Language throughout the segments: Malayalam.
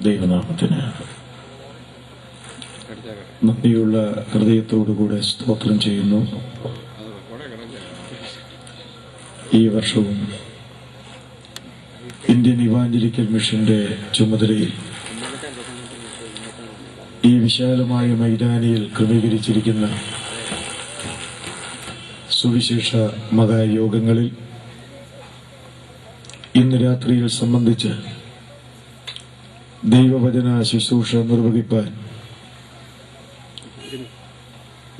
ദൈവനാമത്തിന് നന്ദിയുള്ള ഹൃദയത്തോടുകൂടെ സ്തോത്രം ചെയ്യുന്നു. ഈ വർഷവും ഇന്ത്യൻ ഇവാഞ്ചലിക്കൽ മിഷന്റെ ചുമതലയിൽ ഈ വിശാലമായ മൈതാനിയിൽ ക്രമീകരിച്ചിരിക്കുന്ന സുവിശേഷ മഹായോഗങ്ങളിൽ ഇന്ന് രാത്രിയിൽ സംബന്ധിച്ച് ദൈവവചന ശുശ്രൂഷ നിർവഹിപ്പാൻ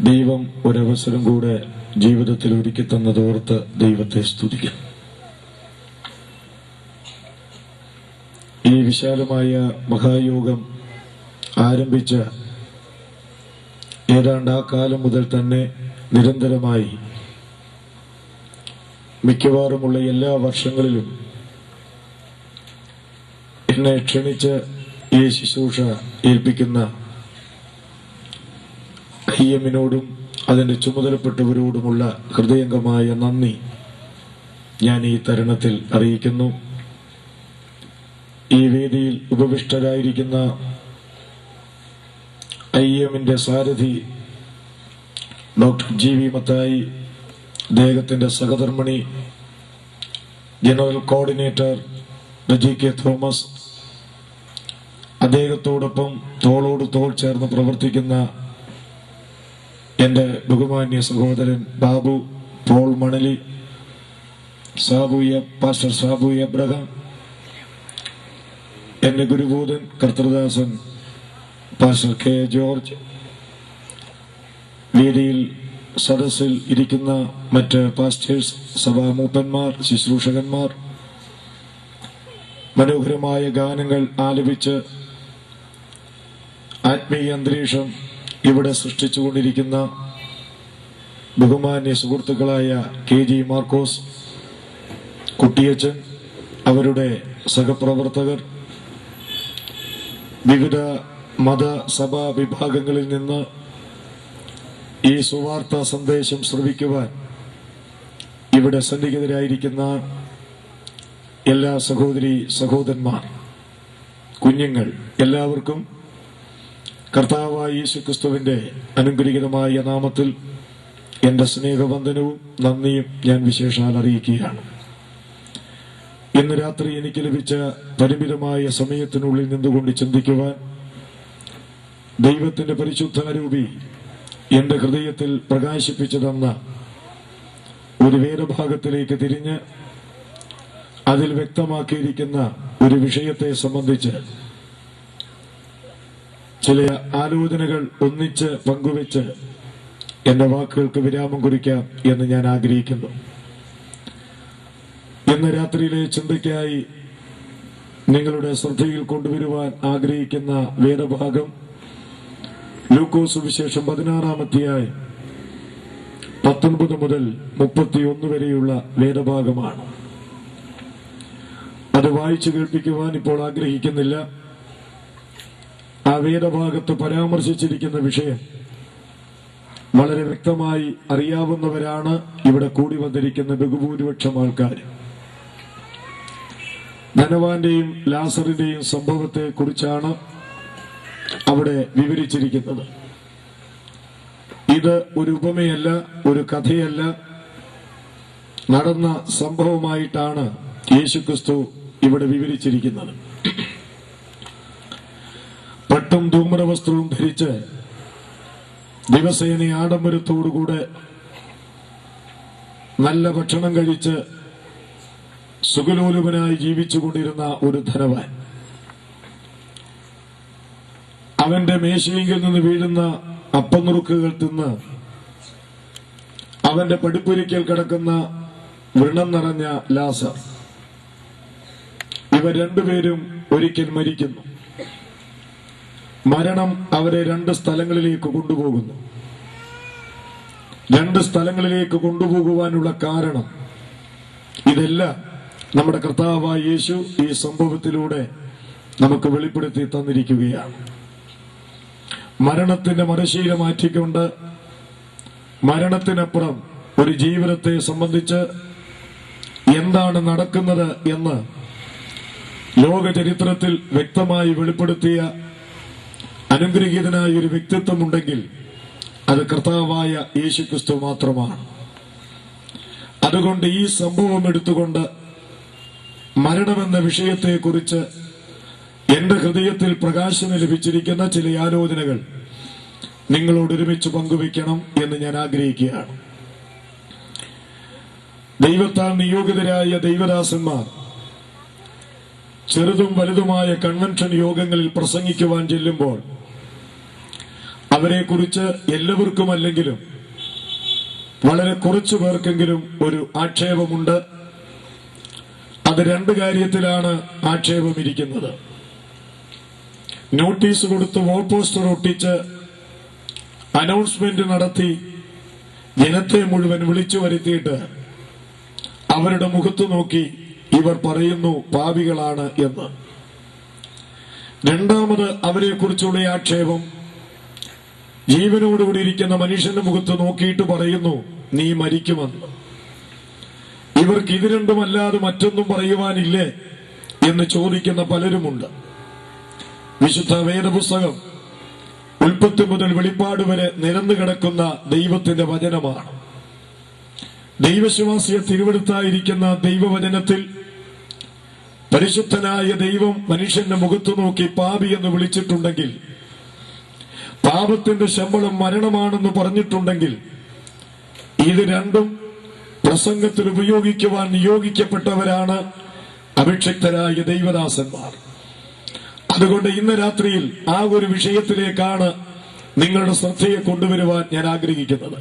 ദൈവം ഒരവസരം കൂടെ ജീവിതത്തിൽ ഒരുക്കി തന്നതോർത്ത് ദൈവത്തെ സ്തുതിക്കും. ഈ വിശാലമായ മഹായോഗം ആരംഭിച്ച ഏതാണ്ട് ആ കാലം മുതൽ തന്നെ നിരന്തരമായി മിക്കവാറുമുള്ള എല്ലാ വർഷങ്ങളിലും എന്നെ ക്ഷണിച്ച് ഈ ശുശ്രൂഷ ഏൽപ്പിക്കുന്ന IM-നോടും അതിന്റെ ചുമതലപ്പെട്ടവരോടുമുള്ള ഹൃദയംഗമായ നന്ദി ഞാൻ ഈ തരുണത്തിൽ അറിയിക്കുന്നു. ഈ വേദിയിൽ ഉപവിഷ്ടരായിരിക്കുന്ന IM-ന്റെ സാരഥി ഡോക്ടർ GV മത്തായി, അദ്ദേഹത്തിന്റെ സഹധർമ്മിണി ജനറൽ കോർഡിനേറ്റർ RG-K തോമസ്, അദ്ദേഹത്തോടൊപ്പം തോളോട് തോൾ ചേർന്ന് പ്രവർത്തിക്കുന്ന എന്റെ ബഹുമാന്യ സഹോദരൻ Babu Paul Manali, pastor Sabu Abraham, എന്റെ ഗുരുബോധൻ കർത്തൃദാസൻ പാസ്റ്റർ K ജോർജ്, വേദിയിൽ സദസ്സിൽ ഇരിക്കുന്ന മറ്റ് പാസ്റ്റേഴ്സ്, സഭാമൂപ്പന്മാർ, ശുശ്രൂഷകന്മാർ, മനോഹരമായ ഗാനങ്ങൾ ആലപിച്ച് ആത്മീയ അന്തരീക്ഷം ഇവിടെ സൃഷ്ടിച്ചുകൊണ്ടിരിക്കുന്ന ബഹുമാന്യ സുഹൃത്തുക്കളായ KG മാർക്കോസ്, കുട്ടിയച്ചൻ, അവരുടെ സഹപ്രവർത്തകർ, വിവിധ മതസഭാ വിഭാഗങ്ങളിൽ നിന്ന് ഈ സുവാർത്ത സന്ദേശം ശ്രവിക്കുവാൻ ഇവിടെ സന്നിഹിതരായിരിക്കുന്ന എല്ലാ സഹോദരി സഹോദരന്മാർ, കുഞ്ഞുങ്ങൾ, എല്ലാവർക്കും കർത്താവായ യേശുക്രിസ്തുവിന്റെ അനുഗ്രഹീതമായ നാമത്തിൽ എന്റെ സ്നേഹവന്ദനവും നന്ദിയും ഞാൻ വിശേഷാൽ അറിയിക്കുകയാണ്. ഇന്ന് രാത്രി എനിക്ക് ലഭിച്ച പരിമിതമായ സമയത്തിനുള്ളിൽ നിന്നുകൊണ്ട് ചിന്തിക്കുവാൻ ദൈവത്തിന്റെ പരിശുദ്ധാരൂപി എന്റെ ഹൃദയത്തിൽ പ്രകാശിപ്പിച്ചു തന്ന ഒരു വേദഭാഗത്തിലേക്ക് തിരിഞ്ഞ് അതിൽ വ്യക്തമാക്കിയിരിക്കുന്ന ഒരു വിഷയത്തെ സംബന്ധിച്ച് ചില ആലോചനകൾ ഒന്നിച്ച് പങ്കുവെച്ച് എന്റെ വാക്കുകൾക്ക് വിരാമം കുറിക്കാം എന്ന് ഞാൻ ആഗ്രഹിക്കുന്നു. ഇന്ന് രാത്രിയിലെ ചിന്തയ്ക്കായി നിങ്ങളുടെ ശ്രദ്ധയിൽ കൊണ്ടുവരുവാൻ ആഗ്രഹിക്കുന്ന വേദഭാഗം ലൂക്കോസ് സുവിശേഷം 16-ാം അധ്യായം 19 മുതൽ 31 വരെയുള്ള വേദഭാഗമാണ്. അത് വായിച്ചു കേൾപ്പിക്കുവാൻ ഇപ്പോൾ ആഗ്രഹിക്കുന്നില്ല. ആ വേദഭാഗത്ത് പരാമർശിച്ചിരിക്കുന്ന വിഷയം വളരെ വ്യക്തമായി അറിയാവുന്നവരാണ് ഇവിടെ കൂടി വന്നിരിക്കുന്ന ബഹുഭൂരിപക്ഷം ആൾക്കാർ. ധനവാന്റെയും ലാസറിന്റെയും സംഭവത്തെ കുറിച്ചാണ് അവിടെ വിവരിച്ചിരിക്കുന്നത്. ഇത് ഒരു ഉപമയല്ല, ഒരു കഥയല്ല, നടന്ന സംഭവമായിട്ടാണ് യേശുക്രിസ്തു ഇവിടെ വിവരിച്ചിരിക്കുന്നത്. പട്ടും ധൂമ്രവസ്ത്രവും ധരിച്ച് ദിവസേന ആഡംബരത്തോടുകൂടെ നല്ല ഭക്ഷണം കഴിച്ച് സുഖലോലുപനായി ജീവിച്ചുകൊണ്ടിരുന്ന ഒരു ധനവാൻ, അവന്റെ മേശയെങ്കിൽ നിന്ന് വീഴുന്ന അപ്പനുറുക്കുകൾ തിന്ന് അവന്റെ പടിപ്പുരിക്കൽ കിടക്കുന്ന വ്രണം നിറഞ്ഞ ലാസർ, ഇവർ രണ്ടുപേരും ഒരിക്കൽ മരിക്കുന്നു. മരണം അവരെ രണ്ട് സ്ഥലങ്ങളിലേക്ക് കൊണ്ടുപോകുന്നു. രണ്ട് സ്ഥലങ്ങളിലേക്ക് കൊണ്ടുപോകുവാനുള്ള കാരണം ഇതെല്ലാം നമ്മുടെ കർത്താവായ യേശു ഈ സംഭവത്തിലൂടെ നമുക്ക് വെളിപ്പെടുത്തി തന്നിരിക്കുകയാണ്. മരണത്തിന്റെ മറുശീല മാറ്റിക്കൊണ്ട് മരണത്തിനപ്പുറം ഒരു ജീവിതത്തെ സംബന്ധിച്ച് എന്താണ് നടക്കുന്നത് എന്ന് ലോക ചരിത്രത്തിൽ വ്യക്തമായി വെളിപ്പെടുത്തിയ അനുഗ്രഹീതനായ ഒരു വ്യക്തിത്വമുണ്ടെങ്കിൽ അത് കർത്താവായ യേശുക്രിസ്തു മാത്രമാണ്. അതുകൊണ്ട് ഈ സംഭവം എടുത്തുകൊണ്ട് മരണമെന്ന വിഷയത്തെക്കുറിച്ച് എന്റെ ഹൃദയത്തിൽ പ്രകാശനം ലഭിച്ചിരിക്കുന്ന ചില ആലോചനകൾ നിങ്ങളോട് ഒരുമിച്ച് പങ്കുവയ്ക്കണം എന്ന് ഞാൻ ആഗ്രഹിക്കുകയാണ്. ദൈവത്താൽ നിയോഗിതരായ ദൈവദാസന്മാർ ചെറുതും വലുതുമായ കൺവെൻഷൻ യോഗങ്ങളിൽ പ്രസംഗിക്കുവാൻ ചെല്ലുമ്പോൾ അവരെക്കുറിച്ച് എല്ലാവർക്കും അല്ലെങ്കിലും വളരെ കുറച്ചു പേർക്കെങ്കിലും ഒരു ആക്ഷേപമുണ്ട്. അത് രണ്ട് കാര്യത്തിലാണ് ആക്ഷേപം ഇരിക്കുന്നത്. നോട്ടീസ് കൊടുത്ത് വോൾ പോസ്റ്റർ ഒട്ടിച്ച് അനൗൺസ്മെന്റ് നടത്തി ജനത്തെ മുഴുവൻ വിളിച്ചു വരുത്തിയിട്ട് അവരുടെ മുഖത്ത് നോക്കി ഇവർ പറയുന്നു പാപികളാണ് എന്ന്. രണ്ടാമത് അവരെക്കുറിച്ചുള്ള ആക്ഷേപം ജീവനോടുകൂടി ഇരിക്കുന്ന മനുഷ്യന്റെ മുഖത്ത് നോക്കിയിട്ട് പറയുന്നു നീ മരിക്കുമെന്ന്. ഇവർക്ക് ഇത് രണ്ടുമല്ലാതെ മറ്റൊന്നും പറയുവാനില്ലേ എന്ന് ചോദിക്കുന്ന പലരുമുണ്ട്. വിശുദ്ധ വേദപുസ്തകം ഉൽപ്പത്തി മുതൽ വെളിപ്പാട് വരെ നിരന്നു കിടക്കുന്ന ദൈവത്തിന്റെ വചനമാണ്. ദൈവവിശ്വാസിയെ തിരുവെടുത്തായിരിക്കുന്ന ദൈവവചനത്തിൽ പരിശുദ്ധനായ ദൈവം മനുഷ്യന്റെ മുഖത്ത് നോക്കി പാപി എന്ന് വിളിച്ചിട്ടുണ്ടെങ്കിൽ, പാപത്തിന്റെ ശമ്പളം മരണമാണെന്ന് പറഞ്ഞിട്ടുണ്ടെങ്കിൽ, ഇത് രണ്ടും പ്രസംഗത്തിൽ ഉപയോഗിക്കുവാൻ നിയോഗിക്കപ്പെട്ടവരാണ് അഭിഷിക്തരായ ദൈവദാസന്മാർ. അതുകൊണ്ട് ഇന്ന് രാത്രിയിൽ ആ ഒരു വിഷയത്തിലേക്കാണ് നിങ്ങളുടെ ശ്രദ്ധയെ കൊണ്ടുവരുവാൻ ഞാൻ ആഗ്രഹിക്കുന്നത്.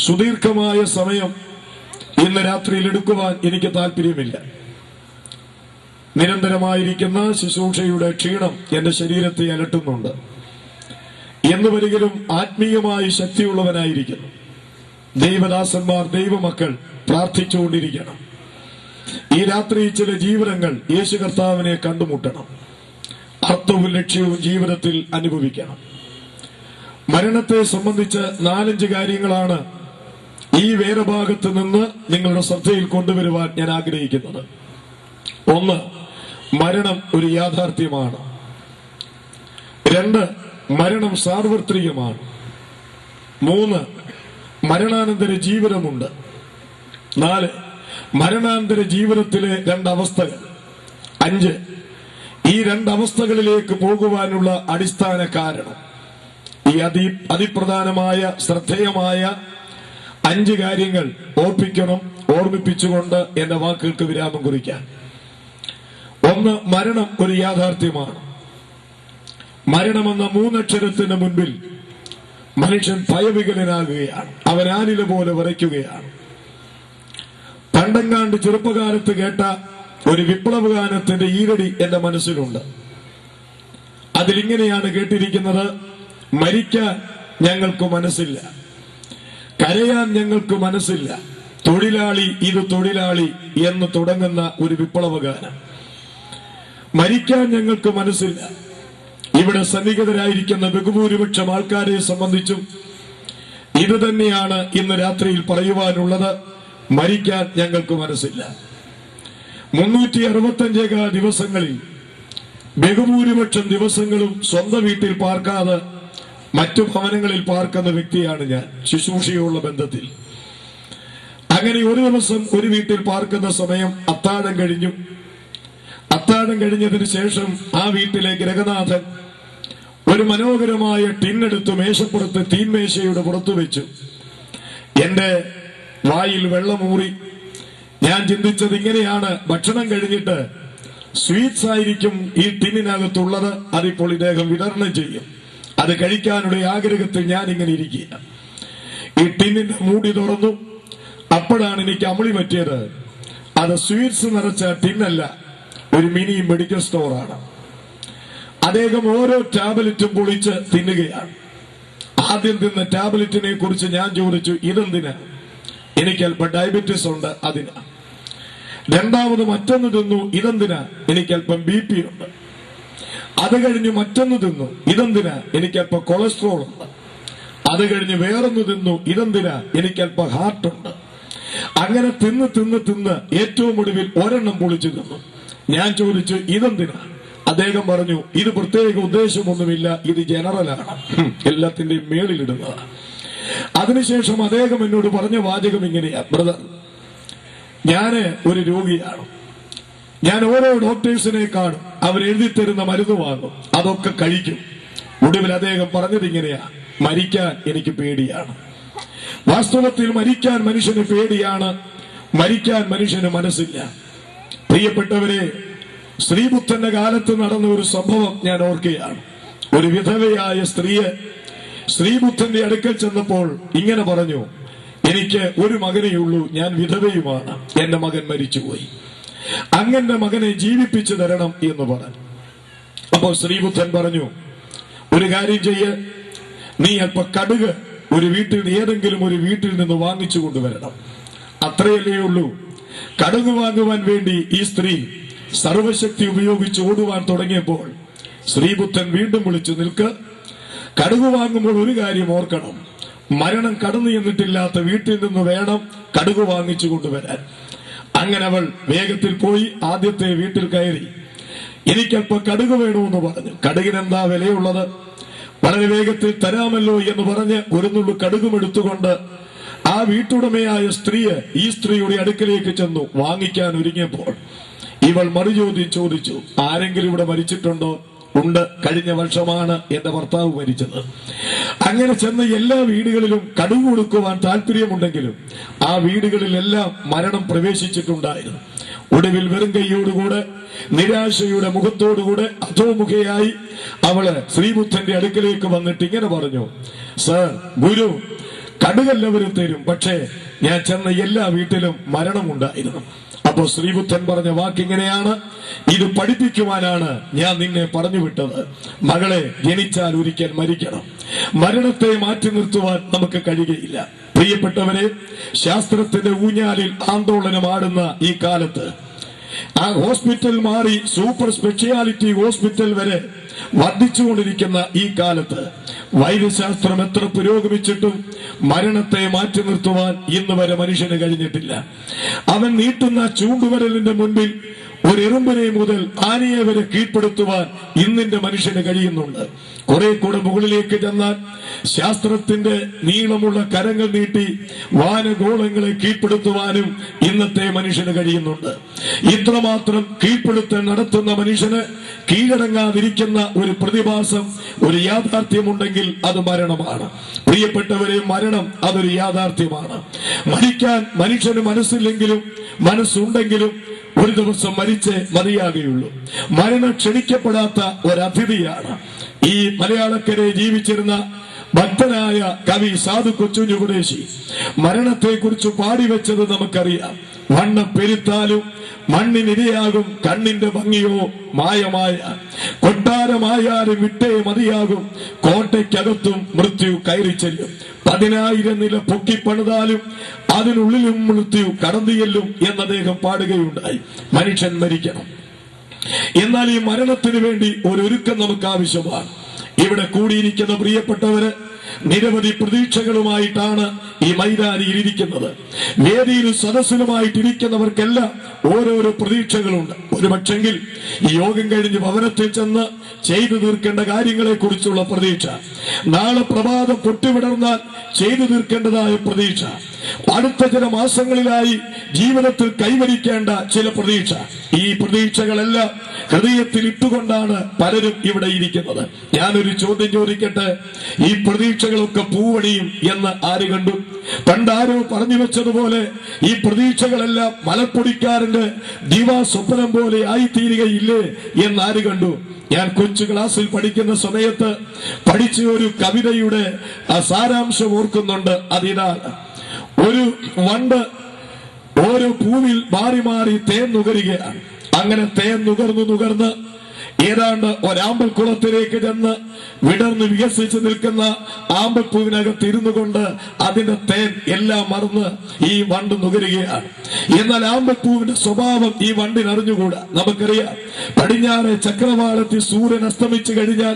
സുദീർഘമായ സമയം ഇന്ന് രാത്രിയിൽ എടുക്കുവാൻ എനിക്ക് താല്പര്യമില്ല. നിരന്തരമായിരിക്കുന്ന ശുശ്രൂഷയുടെ ക്ഷീണം എന്റെ ശരീരത്തെ അലട്ടുന്നുണ്ട്. എന്ന് വരികിലും ആത്മീയമായി ശക്തിയുള്ളവനായിരിക്കുന്നു. ദൈവദാസന്മാർ, ദൈവമക്കൾ പ്രാർത്ഥിച്ചുകൊണ്ടിരിക്കണം. ഈ രാത്രി ചില ജീവനങ്ങൾ യേശു കർത്താവിനെ കണ്ടുമുട്ടണം. അർത്ഥവും ലക്ഷ്യവും ജീവിതത്തിൽ അനുഭവിക്കണം. മരണത്തെ സംബന്ധിച്ച് 4-5 കാര്യങ്ങളാണ് ഈ വേദഭാഗത്ത് നിന്ന് നിങ്ങളുടെ ശ്രദ്ധയിൽ കൊണ്ടുവരുവാൻ ഞാൻ ആഗ്രഹിക്കുന്നത്. 1, മരണം ഒരു യാഥാർത്ഥ്യമാണ്. 2, മരണം സാർവത്രികമാണ്. 3, മരണാനന്തര ജീവിതമുണ്ട്. 4, മരണാനന്തര ജീവിതത്തിലെ 2 അവസ്ഥകൾ. 5, ഈ 2 അവസ്ഥകളിലേക്ക് പോകുവാനുള്ള അടിസ്ഥാന കാരണം. ഈ അതിപ്രധാനമായ ശ്രദ്ധേയമായ 5 കാര്യങ്ങൾ ഓർമ്മിപ്പിച്ചുകൊണ്ട് എന്റെ വാക്കുകൾക്ക് വിരാമം കുറിക്കാൻ. 1, മരണം ഒരു യാഥാർത്ഥ്യമാണ്. മരണമെന്ന 3 അക്ഷരത്തിന് മുൻപിൽ മനുഷ്യൻ ഭയവികലനാകുകയാണ്. അവൻ ആനില പോലെ വിറയ്ക്കുകയാണ്. പണ്ടെങ്ങാണ്ട് ചെറുപ്പകാലത്ത് കേട്ട ഒരു വിപ്ലവഗാനത്തിന്റെ ഈരടി എന്റെ മനസ്സിലുണ്ട്. അതിലിങ്ങനെയാണ് കേട്ടിരിക്കുന്നത്: മരിക്കാൻ ഞങ്ങൾക്ക് മനസ്സില്ല, കരയാൻ ഞങ്ങൾക്ക് മനസ്സില്ല, തൊഴിലാളി ഇത് തൊഴിലാളി എന്ന് തുടങ്ങുന്ന ഒരു വിപ്ലവഗാനം. മരിക്കാൻ ഞങ്ങൾക്ക് മനസ്സില്ല. ഇവിടെ സന്നിഹിതരായിരിക്കുന്ന ബഹുഭൂരിപക്ഷം ആൾക്കാരെ സംബന്ധിച്ചും ഇത് തന്നെയാണ് ഇന്ന് രാത്രിയിൽ പറയുവാനുള്ളത്. മരിക്കാൻ ഞങ്ങൾക്ക് മനസ്സില്ല. 365 ദിവസങ്ങളിൽ ബഹുഭൂരിപക്ഷം ദിവസങ്ങളും സ്വന്തം വീട്ടിൽ പാർക്കാതെ മറ്റു ഭവനങ്ങളിൽ പാർക്കുന്ന വ്യക്തിയാണ് ഞാൻ, ശുശ്രൂഷയുള്ള ബന്ധത്തിൽ. അങ്ങനെ ഒരു ദിവസം ഒരു വീട്ടിൽ പാർക്കുന്ന സമയം അത്താഴം കഴിഞ്ഞു. അത്താഴം കഴിഞ്ഞതിന് ശേഷം ആ വീട്ടിലെ ഗൃഹനാഥൻ ഒരു മനോഹരമായ ടിന്നെടുത്ത് മേശപ്പുറത്ത് തീൻമേശയുടെ പുറത്തു വെച്ചു. എന്റെ വായിൽ വെള്ളമൂറി. ഞാൻ ചിന്തിച്ചത് ഇങ്ങനെയാണ്: ഭക്ഷണം കഴിഞ്ഞിട്ട് സ്വീറ്റ്സ് ആയിരിക്കും ഈ ടിന്നിനകത്തുള്ളത്, അതിപ്പോൾ ഇദ്ദേഹം വിതരണം ചെയ്യും. അത് കഴിക്കാനുള്ള ആഗ്രഹത്തിൽ ഞാൻ ഇങ്ങനെ ഇരിക്കുക. ഈ ടിന്നിന്റെ മൂടി തുറന്നു. അപ്പോഴാണ് എനിക്ക് അമളി പറ്റിയത്. അത് സ്വീറ്റ്സ് നിറച്ച ടിന്നല്ല, ഒരു മിനി മെഡിക്കൽ സ്റ്റോറാണ്. അദ്ദേഹം ഓരോ ടാബ്ലറ്റും പൊളിച്ച് തിന്നുകയാണ്. ആദ്യം തിന്ന ടാബ്ലറ്റിനെ കുറിച്ച് ഞാൻ ചോദിച്ചു, ഇതെന്തിനാ? എനിക്ക് അല്പം ഡയബറ്റീസ് ഉണ്ട്, അതിനാ. രണ്ടാമത് മറ്റൊന്ന് തിന്നു, ഇതെന്തിനാ? എനിക്ക് അല്പം BP ഉണ്ട്. അത് കഴിഞ്ഞ് മറ്റൊന്ന് തിന്നു, ഇതെന്തിനാ? എനിക്ക് അല്പം കൊളസ്ട്രോൾ ഉണ്ട്. അത് കഴിഞ്ഞ് വേറൊന്ന് തിന്നു, ഇതെന്തിനാ? എനിക്ക് അല്പം ഹാർട്ടുണ്ട്. അങ്ങനെ തിന്ന് ഏറ്റവും ഒടുവിൽ ഒരെണ്ണം പൊളിച്ചു തിന്നു. ഞാൻ ചോദിച്ചു ഇതെന്തിനാ? അദ്ദേഹം പറഞ്ഞു ഇത് പ്രത്യേക ഉദ്ദേശമൊന്നുമില്ല, ഇത് ജനറലാണ്, എല്ലാത്തിന്റെയും മേളിലിടുന്നതാണ്. അതിനുശേഷം അദ്ദേഹം എന്നോട് പറഞ്ഞ വാചകം ഇങ്ങനെയാ: ബ്രദർ, ഞാന് ഒരു രോഗിയാണ്, ഞാൻ ഓരോ ഡോക്ടേഴ്സിനെ കാണും, അവരെഴുതി തരുന്ന മരുന്ന് വാങ്ങും, അതൊക്കെ കഴിക്കും. ഒടുവിൽ അദ്ദേഹം പറഞ്ഞത് ഇങ്ങനെയാ: മരിക്കാൻ എനിക്ക് പേടിയാണ്. വാസ്തവത്തിൽ മരിക്കാൻ മനുഷ്യന് പേടിയാണ്, മരിക്കാൻ മനുഷ്യന് മനസ്സില്ല. പ്രിയപ്പെട്ടവരെ, ശ്രീബുദ്ധന്റെ കാലത്ത് നടന്ന ഒരു സംഭവം ഞാൻ ഓർക്കുകയാണ്. ഒരു വിധവയായ സ്ത്രീയെ ശ്രീബുദ്ധന്റെ അടുക്കൽ ചെന്നപ്പോൾ ഇങ്ങനെ പറഞ്ഞു: എനിക്ക് ഒരു മകനേയുള്ളൂ, ഞാൻ വിധവയുമാണ്, എന്റെ മകൻ മരിച്ചുപോയി, അങ്ങന്റെ മകനെ ജീവിപ്പിച്ചു തരണം എന്ന് പറഞ്ഞു. അപ്പോൾ ശ്രീബുദ്ധൻ പറഞ്ഞു, ഒരു കാര്യം ചെയ്യ്, നീ അല്പ കടുക് ഒരു വീട്ടിൽ ഏതെങ്കിലും ഒരു വീട്ടിൽ നിന്ന് വാങ്ങിച്ചു കൊണ്ടുവരണം. അത്രയല്ലേ ഉള്ളൂ. കടുക് വാങ്ങുവാൻ വേണ്ടി ഈ സ്ത്രീ സർവശക്തി ഉപയോഗിച്ച് ഓടുവാൻ തുടങ്ങിയപ്പോൾ ശ്രീബുദ്ധൻ വീണ്ടും വിളിച്ചു: നിൽക്ക്, കടുക് വാങ്ങുമ്പോൾ ഒരു കാര്യം ഓർക്കണം, മരണം കടന്നു ചെന്നിട്ടില്ലാത്ത വീട്ടിൽ നിന്ന് വേണം കടുക് വാങ്ങിച്ചു കൊണ്ടുവരാൻ. അങ്ങനെ അവൾ വേഗത്തിൽ പോയി ആദ്യത്തെ വീട്ടിൽ കയറി. എനിക്കല്പം കടുക് വേണമെന്ന് പറഞ്ഞു. കടുകിനെന്താ വിലയുള്ളത്? വളരെ വേഗത്തിൽ തരാമല്ലോ എന്ന് പറഞ്ഞ് ഒരു നുള്ളു കടുകും എടുത്തുകൊണ്ട് ആ വീട്ടുടമയായ ഈ സ്ത്രീയുടെ അടുക്കലേക്ക് ചെന്നു. വാങ്ങിക്കാൻ ഒരുങ്ങിയപ്പോൾ ഇവൾ മറുചോദ്യം ചോദിച്ചു: ആരെങ്കിലും ഇവിടെ മരിച്ചിട്ടുണ്ടോ? ഉണ്ട്, കഴിഞ്ഞ വർഷമാണ് എന്റെ ഭർത്താവ് മരിച്ചത്. അങ്ങനെ ചെന്ന എല്ലാ വീടുകളിലും കടുക് കൊടുക്കുവാൻ താല്പര്യമുണ്ടെങ്കിലും ആ വീടുകളിലെല്ലാം മരണം പ്രവേശിച്ചിട്ടുണ്ടായിരുന്നു. ഒടുവിൽ വെറും കൈയോടുകൂടെ നിരാശയുടെ മുഖത്തോടുകൂടെ അധോമുഖയായി അവള് ശ്രീബുദ്ധന്റെ അടുക്കലേക്ക് വന്നിട്ട് ഇങ്ങനെ പറഞ്ഞു: സർ, ഗുരു, കടുകെല്ലാവരും തരും, പക്ഷേ ഞാൻ ചെന്ന എല്ലാ വീട്ടിലും മരണമുണ്ടായിരുന്നു. അപ്പോ ശ്രീബുദ്ധൻ പറഞ്ഞ വാക്കിങ്ങനെയാണ്: ഇത് പഠിപ്പിക്കുവാനാണ് ഞാൻ നിന്നെ പറഞ്ഞു വിട്ടത്. മകളെ, ജനിച്ചാൽ ഒരിക്കൽ മരിക്കണം. മരണത്തെ മാറ്റി നിർത്തുവാൻ നമുക്ക് കഴിയുകയില്ല. പ്രിയപ്പെട്ടവരെ, ശാസ്ത്രത്തിന്റെ ഊഞ്ഞാലിൽ ആന്തോളനമാടുന്ന ഈ കാലത്ത്, ആ ഹോസ്പിറ്റൽ മാറി സൂപ്പർ സ്പെഷ്യാലിറ്റി ഹോസ്പിറ്റൽ വരെ വർദ്ധിച്ചുകൊണ്ടിരിക്കുന്ന ഈ കാലത്ത് വൈദ്യശാസ്ത്രം എത്ര പുരോഗമിച്ചിട്ടും മരണത്തെ മാറ്റി നിർത്തുവാൻ ഇന്ന് വരെ മനുഷ്യന് കഴിഞ്ഞിട്ടില്ല. അവൻ നീട്ടുന്ന ചൂണ്ടുവരലിന്റെ മുൻപിൽ ഒരു എറുമ്പിനെ മുതൽ ആനയെ വരെ കീഴ്പ്പെടുത്തുവാൻ ഇന്നിന്റെ മനുഷ്യന് കഴിയുന്നുണ്ട്. കുറെ കൂടെ മുകളിലേക്ക് ചെന്നാൽ ശാസ്ത്രത്തിന്റെ നീളമുള്ള കരങ്ങൾ നീട്ടി വാനഗോളങ്ങളെ കീഴ്പ്പെടുത്തുവാനും ഇന്നത്തെ മനുഷ്യന് കഴിയുന്നുണ്ട്. ഇത്രമാത്രം കീഴ്പ്പെടുത്തൽ നടത്തുന്ന മനുഷ്യന് കീഴടങ്ങാതിരിക്കുന്ന ഒരു പ്രതിഭാസം, ഒരു യാഥാർത്ഥ്യമുണ്ടെങ്കിൽ അത് മരണമാണ്. പ്രിയപ്പെട്ടവരെ, മരണം അതൊരു യാഥാർത്ഥ്യമാണ്. മരിക്കാൻ മനുഷ്യന് മനസ്സില്ലെങ്കിലും മനസ്സുണ്ടെങ്കിലും ഒരു ദിവസം മരിച്ചേ മതിയാകുകയുള്ളൂ. മരണം ക്ഷണിക്കപ്പെടാത്ത ഒരതിഥിയാണ്. ഈ മലയാളക്കരയിൽ ജീവിച്ചിരുന്ന ഭക്തനായ കവി സാധു കൊച്ചുഞ്ഞുപദേശി മരണത്തെ കുറിച്ച് പാടിവെച്ചത് നമുക്കറിയാം. വണ്ണം പെരുത്താലും മണ്ണിനിരയാകും, കണ്ണിന്റെ ഭംഗിയോ മായമായ. കൊട്ടാരമായാലും വിട്ടേ മതിയാകും, കോട്ടയ്ക്കകത്തും മൃത്യു കയറി ചെല്ലും. 10,000 നില പൊക്കിപ്പണിതാലും അതിനുള്ളിലും മൃത്യു കടന്നു ചെല്ലും എന്ന് അദ്ദേഹം പാടുകയുണ്ടായി. മനുഷ്യൻ മരിക്കണം. എന്നാൽ ഈ മരണത്തിന് വേണ്ടി ഒരുക്കം നമുക്ക് ആവശ്യമാണ്. ഇവിടെ കൂടിയിരിക്കുന്ന പ്രിയപ്പെട്ടവര് നിരവധി പ്രതീക്ഷകളുമായിട്ടാണ് ഈ മൈതാനിയിൽ ഇരിക്കുന്നത്. വേദിയിലും സദസ്സിലുമായിട്ടിരിക്കുന്നവർക്കെല്ലാം ഓരോരോ പ്രതീക്ഷകളുണ്ട്. ഒരുപക്ഷെങ്കിൽ ഈ യോഗം കഴിഞ്ഞ് ഭവനത്തിൽ ചെന്ന് ചെയ്തു തീർക്കേണ്ട കാര്യങ്ങളെ കുറിച്ചുള്ള പ്രതീക്ഷ, നാളെ പ്രഭാതം പൊട്ടിവിടർന്നാൽ ചെയ്തു തീർക്കേണ്ടതായ പ്രതീക്ഷ, അടുത്ത ചില മാസങ്ങളിലായി ജീവിതത്തിൽ കൈവരിക്കേണ്ട ചില പ്രതീക്ഷ. ഈ പ്രതീക്ഷകളെല്ലാം ഹൃദയത്തിൽ ഇട്ടുകൊണ്ടാണ് പലരും ഇവിടെ ഇരിക്കുന്നത്. ഞാനൊരു ചോദ്യം ചോദിക്കട്ടെ: ഈ പ്രതീക്ഷകളൊക്കെ പൂവണിയും എന്ന് ആര് കണ്ടു? പണ്ടാരോ പറഞ്ഞു വെച്ചതുപോലെ ഈ പ്രതീക്ഷകളെല്ലാം മലപ്പൊടിക്കാരന്റെ ദിവാസ്വപ്നം പോലെ ആയിത്തീരുകയില്ലേ എന്ന് ആര് കണ്ടു? ഞാൻ കൊച്ചു ക്ലാസ്സിൽ പഠിക്കുന്ന സമയത്ത് പഠിച്ച ഒരു കവിതയുടെ സാരാംശം ഓർക്കുന്നുണ്ട്. അതിതാണ്: ഒരു വണ്ട് ഓരോ പൂവിൽ മാറി മാറി തേൻ നുകരുകയാണ്. അങ്ങനെ തേൻ നുകർന്ന് ഏതാണ്ട് ഒരാമ്പൽ കുളത്തിലേക്ക് ചെന്ന് വിടർന്ന് വികസിച്ച് നിൽക്കുന്ന ആമ്പൽപ്പൂവിനകത്ത് ഇരുന്നു കൊണ്ട് അതിന്റെ തേൻ എല്ലാം മറന്ന് ഈ വണ്ട് നുകരുകയാണ്. എന്നാൽ ആമ്പൽപ്പൂവിന്റെ സ്വഭാവം ഈ വണ്ടിന് അറിഞ്ഞുകൂടാ. നമുക്കറിയാം, പടിഞ്ഞാറെ ചക്രവാളത്തിൽ സൂര്യൻ അസ്തമിച്ചു കഴിഞ്ഞാൽ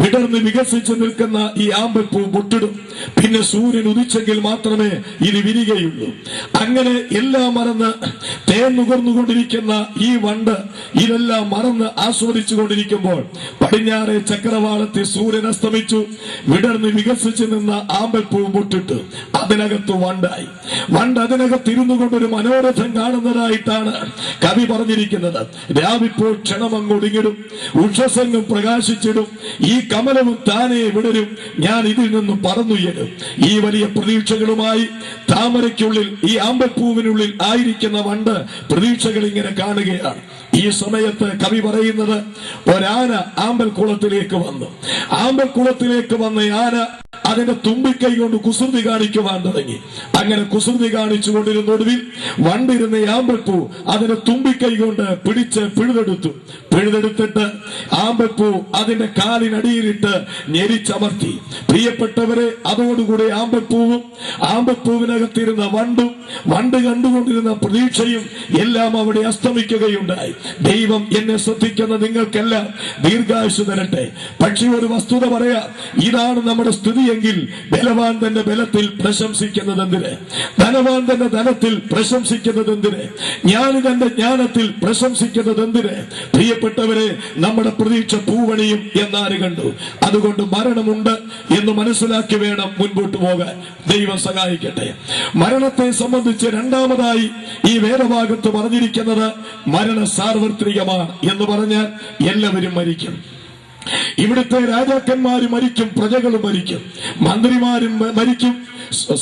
വിടർന്ന് വികസിച്ച് നിൽക്കുന്ന ഈ ആമ്പൽപ്പൂ പൊട്ടിടും. പിന്നെ സൂര്യൻ ഉദിച്ചെങ്കിൽ മാത്രമേ ഇത് വിരികയുള്ളൂ. അങ്ങനെ എല്ലാം മറന്ന് തേൻ നുകർന്നുകൊണ്ടിരിക്കുന്ന ഈ വണ്ട് ഇതെല്ലാം മറന്ന് ആസ്വദിച്ചു കൊണ്ടിരിക്കുമ്പോൾ പടിഞ്ഞാറെ ചക്രവാളത്തിൽ സൂര്യൻ അസ്തമിച്ചു. വിടർന്ന് വികസിച്ചു നിന്ന ആമ്പൽപ്പൂ പൊട്ടിട്ട് അതിനകത്ത് വണ്ടായി. വണ്ട് അതിനകത്ത് ഇരുന്നു കൊണ്ടൊരു മനോരഥം കാണുന്നതായിട്ടാണ് കവി പറഞ്ഞിരിക്കുന്നത്. രാവിപ്പോൾ ക്ഷണമങ്ങൊടുങ്ങിടും, ഉഷസംഗം പ്രകാശിച്ചിടും, ഈ കമലവും താനേ വിടരും, ഞാൻ ഇതിൽ നിന്നും പറന്നുയരും. ഈ വലിയ പ്രതീക്ഷകളുമായി താമരയ്ക്കുള്ളിൽ, ഈ ആമ്പൽപ്പൂവിനുള്ളിൽ ആയിരിക്കുന്ന വണ്ട് പ്രതീക്ഷകൾ ഇങ്ങനെ കാണുകയാണ്. ഈ സമയത്ത് കവി പറയുന്നത്, ഒരാന ആമ്പൽക്കുളത്തിലേക്ക് വന്നു. ആമ്പൽക്കുളത്തിലേക്ക് വന്ന ആന അതിന്റെ തുമ്പിക്കൈ കൊണ്ട് കുസൃതി കാണിക്കുവാൻ തുടങ്ങി. അങ്ങനെ കുസൃതി കാണിച്ചുകൊണ്ടിരുന്നൊടുവിൽ വണ്ടിരുന്ന ആമ്പൽപ്പൂ അതിന്റെ തുമ്പിക്കൈ കൊണ്ട് പിടിച്ച് പിഴുതെടുത്തിട്ട് ആമ്പൽപ്പൂ അതിന്റെ കാലിനടിയിലിട്ട് ഞെരിച്ചമർത്തി. പ്രിയപ്പെട്ടവരെ, അതോടുകൂടി ആമ്പൽപ്പൂവും ആമ്പൽപ്പൂവിനകത്തിരുന്ന വണ്ടും വണ്ട് കണ്ടുകൊണ്ടിരുന്ന പ്രതീക്ഷയും എല്ലാം അവിടെ അസ്തമിക്കുകയുണ്ടായി. ദൈവം എന്നെ ശ്രദ്ധിക്കുന്ന നിങ്ങൾക്കെല്ലാം ദീർഘായുസ്സ് തരട്ടെ. പക്ഷേ ഒരു വസ്തുത പറയാം, ഇതാണ് നമ്മുടെ സ്ഥിതിയെങ്കിൽ ബലവാൻ തന്റെ ബലത്തിൽ പ്രശംസിക്കുന്നതെന്തിന്? ധനവാൻ തന്റെ ധനത്തിൽ പ്രശംസിക്കുന്നതെന്തിന്? ജ്ഞാനി തന്റെ ജ്ഞാനത്തിൽ പ്രശംസിക്കുന്നതെന്തിന്? പ്രിയപ്പെട്ടവരെ, നമ്മുടെ പ്രതീക്ഷ പൂവണിയും എന്നാര് കണ്ടു? അതുകൊണ്ട് മരണമുണ്ട് എന്ന് മനസ്സിലാക്കി വേണം മുൻപോട്ട് പോകാൻ. ദൈവം സഹായിക്കട്ടെ. മരണത്തെ സംബന്ധിച്ച് രണ്ടാമതായി ഈ വേദഭാഗത്ത് പറഞ്ഞിരിക്കുന്നത് മരണ സാർവത്രികമാണ് എന്ന് പറഞ്ഞാൽ എല്ലാവരും മരിക്കും. ഇവിടുത്തെ രാജാക്കന്മാരും മരിക്കും, പ്രജകളും മരിക്കും, മന്ത്രിമാരും മരിക്കും,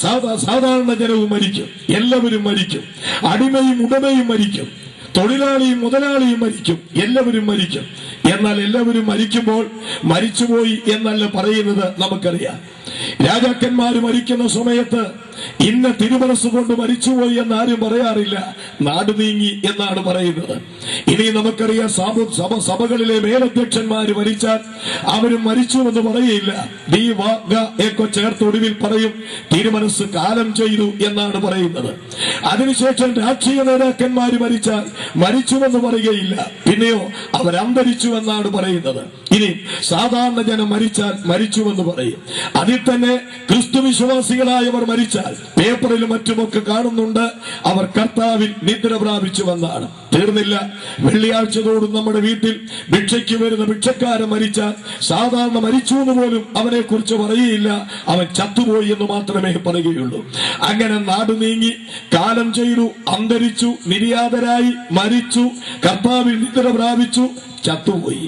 സാധാരണ ജനവും മരിക്കും, എല്ലാവരും മരിക്കും. അടിമയും ഉടമയും മരിക്കും, തൊഴിലാളിയും മുതലാളിയും മരിക്കും, എല്ലാവരും മരിക്കും. എന്നാൽ എല്ലാവരും മരിക്കുമ്പോൾ മരിച്ചുപോയി എന്നല്ല പറയുന്നത്. നമുക്കറിയാം, രാജാക്കന്മാര് മരിക്കുന്ന സമയത്ത് ഇന്ന തിരുമനസ് കൊണ്ട് മരിച്ചുപോയി എന്നാരും പറയാറില്ല, നാട് നീങ്ങി എന്നാണ് പറയുന്നത്. ഇനി നമുക്കറിയാം, സഭകളിലെ മേലധ്യക്ഷന്മാര് മരിച്ചാൽ അവരും മരിച്ചു എന്ന് പറയില്ല, ഒക്കെ ചേർത്ത് ഒടുവിൽ പറയും തിരുമനസ് കാലം ചെയ്തു എന്നാണ് പറയുന്നത്. അതിനുശേഷം രാഷ്ട്രീയ നേതാക്കന്മാര് മരിച്ചാൽ മരിച്ചുവെന്ന് പറയുകയില്ല, പിന്നെയോ അവർ അന്തരിച്ചു എന്നാണ് പറയുന്നത്. ഇനി സാധാരണ ജനം മരിച്ചാൽ മരിച്ചുവെന്ന് പറയും. അതിൽ തന്നെ ക്രിസ്തു വിശ്വാസികളായവർ മരിച്ചാൽ പേപ്പറിലും മറ്റുമൊക്കെ കാണുന്നുണ്ട്, അവർ കർത്താവിൽ നിദ്ര പ്രാപിച്ചുവെന്നാണ്. തീർന്നില്ല, വെള്ളിയാഴ്ച തോറും നമ്മുടെ വീട്ടിൽ ഭിക്ഷയ്ക്ക് വരുന്ന ഭിക്ഷക്കാരൻ മരിച്ചാൽ സാധാരണ മരിച്ചു എന്ന് പോലും അവനെ കുറിച്ച് പറയുകയില്ല, അവൻ ചത്തുപോയി എന്ന് മാത്രമേ പറയുകയുള്ളൂ. അങ്ങനെ നാട് നീങ്ങി, കാലം ചെയ്തു, അന്തരിച്ചു, നിര്യാതരായി, മരിച്ചു, കർത്താവിൽ നിദ്ര പ്രാപിച്ചു, ചത്തുപോയി.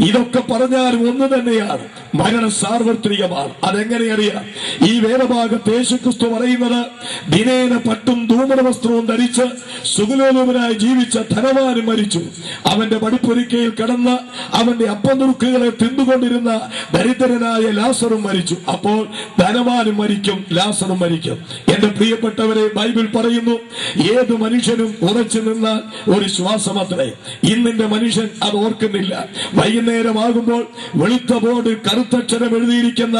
ഇതൊക്കെ പറഞ്ഞാലും ഒന്ന് തന്നെയാണ്, മരണ സാർവത്രികമാണ്. അതെങ്ങനെ അറിയാം? ഈ വേദഭാഗത്ത് യേശുക്രിസ്തു പറയുന്നത്, ദിനേന പട്ടും ധൂമ്രവസ്ത്രവും ധരിച്ച് സുഖലോലുപനായി ജീവിച്ച ധനവാനും മരിച്ചു. അവന്റെ പടിപ്പൊരിക്കയിൽ കിടന്ന് അവന്റെ അപ്പനുറുക്കുകളെ തിന്നുകൊണ്ടിരുന്ന ദരിദ്രനായ ലാസറും മരിച്ചു. അപ്പോൾ ധനവാനും മരിക്കും, ലാസറും മരിക്കും. എന്റെ പ്രിയപ്പെട്ടവരെ, ബൈബിൾ പറയുന്നു, ഏത് മനുഷ്യനും ഉറച്ചു നിന്നാൽ ഒരു ശ്വാസമത്രേ. ഇന്നിന്റെ മനുഷ്യൻ അത് ഓർക്കുന്നില്ല. വൈകുന്നേരമാകുമ്പോൾ വെളുത്ത ബോർഡിൽ കറുത്തക്ഷരം എഴുതിയിരിക്കുന്ന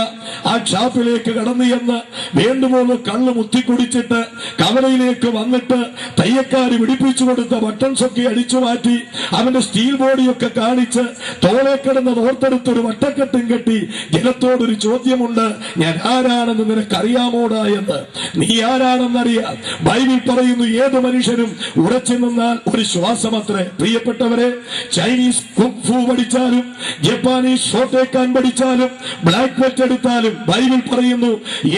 ആ ഷാപ്പിലേക്ക് കടന്നു ചെന്ന് വേണ്ടുപോലെ കള്ള് മുത്തിക്കുടിച്ചിട്ട് കവലയിലേക്ക് വന്നിട്ട് തയ്യക്കാരി പിടിപ്പിച്ചു കൊടുത്ത ബട്ടൺസ് ഒക്കെ അടിച്ചു മാറ്റി അവന്റെ സ്റ്റീൽ ബോഡിയൊക്കെ കാണിച്ച് തോളെ കിടന്ന് ഓർത്തെടുത്തൊരു വട്ടക്കെട്ടും കെട്ടി ജനത്തോടൊരു ചോദ്യമുണ്ട്, ഞാൻ ആരാണെന്ന് നിനക്കറിയാമോടാ എന്ന്. നീ ആരാണെന്നറിയാം. ബൈബിൾ പറയുന്നു, ഏത് മനുഷ്യനും ഉറച്ചു നിന്നാൽ ഒരു ശ്വാസമത്രേ. പ്രിയപ്പെട്ടവരെ, ചൈനീസ് കുങ്ഫു പഠിച്ചാലും ജപ്പാനീസ് ഷോട്ടേക്കാൻ പഠിച്ചാലും ബ്ലാക്ക് ബെൽറ്റ് എടുത്താലും ബൈബിൾ പറയുന്നു,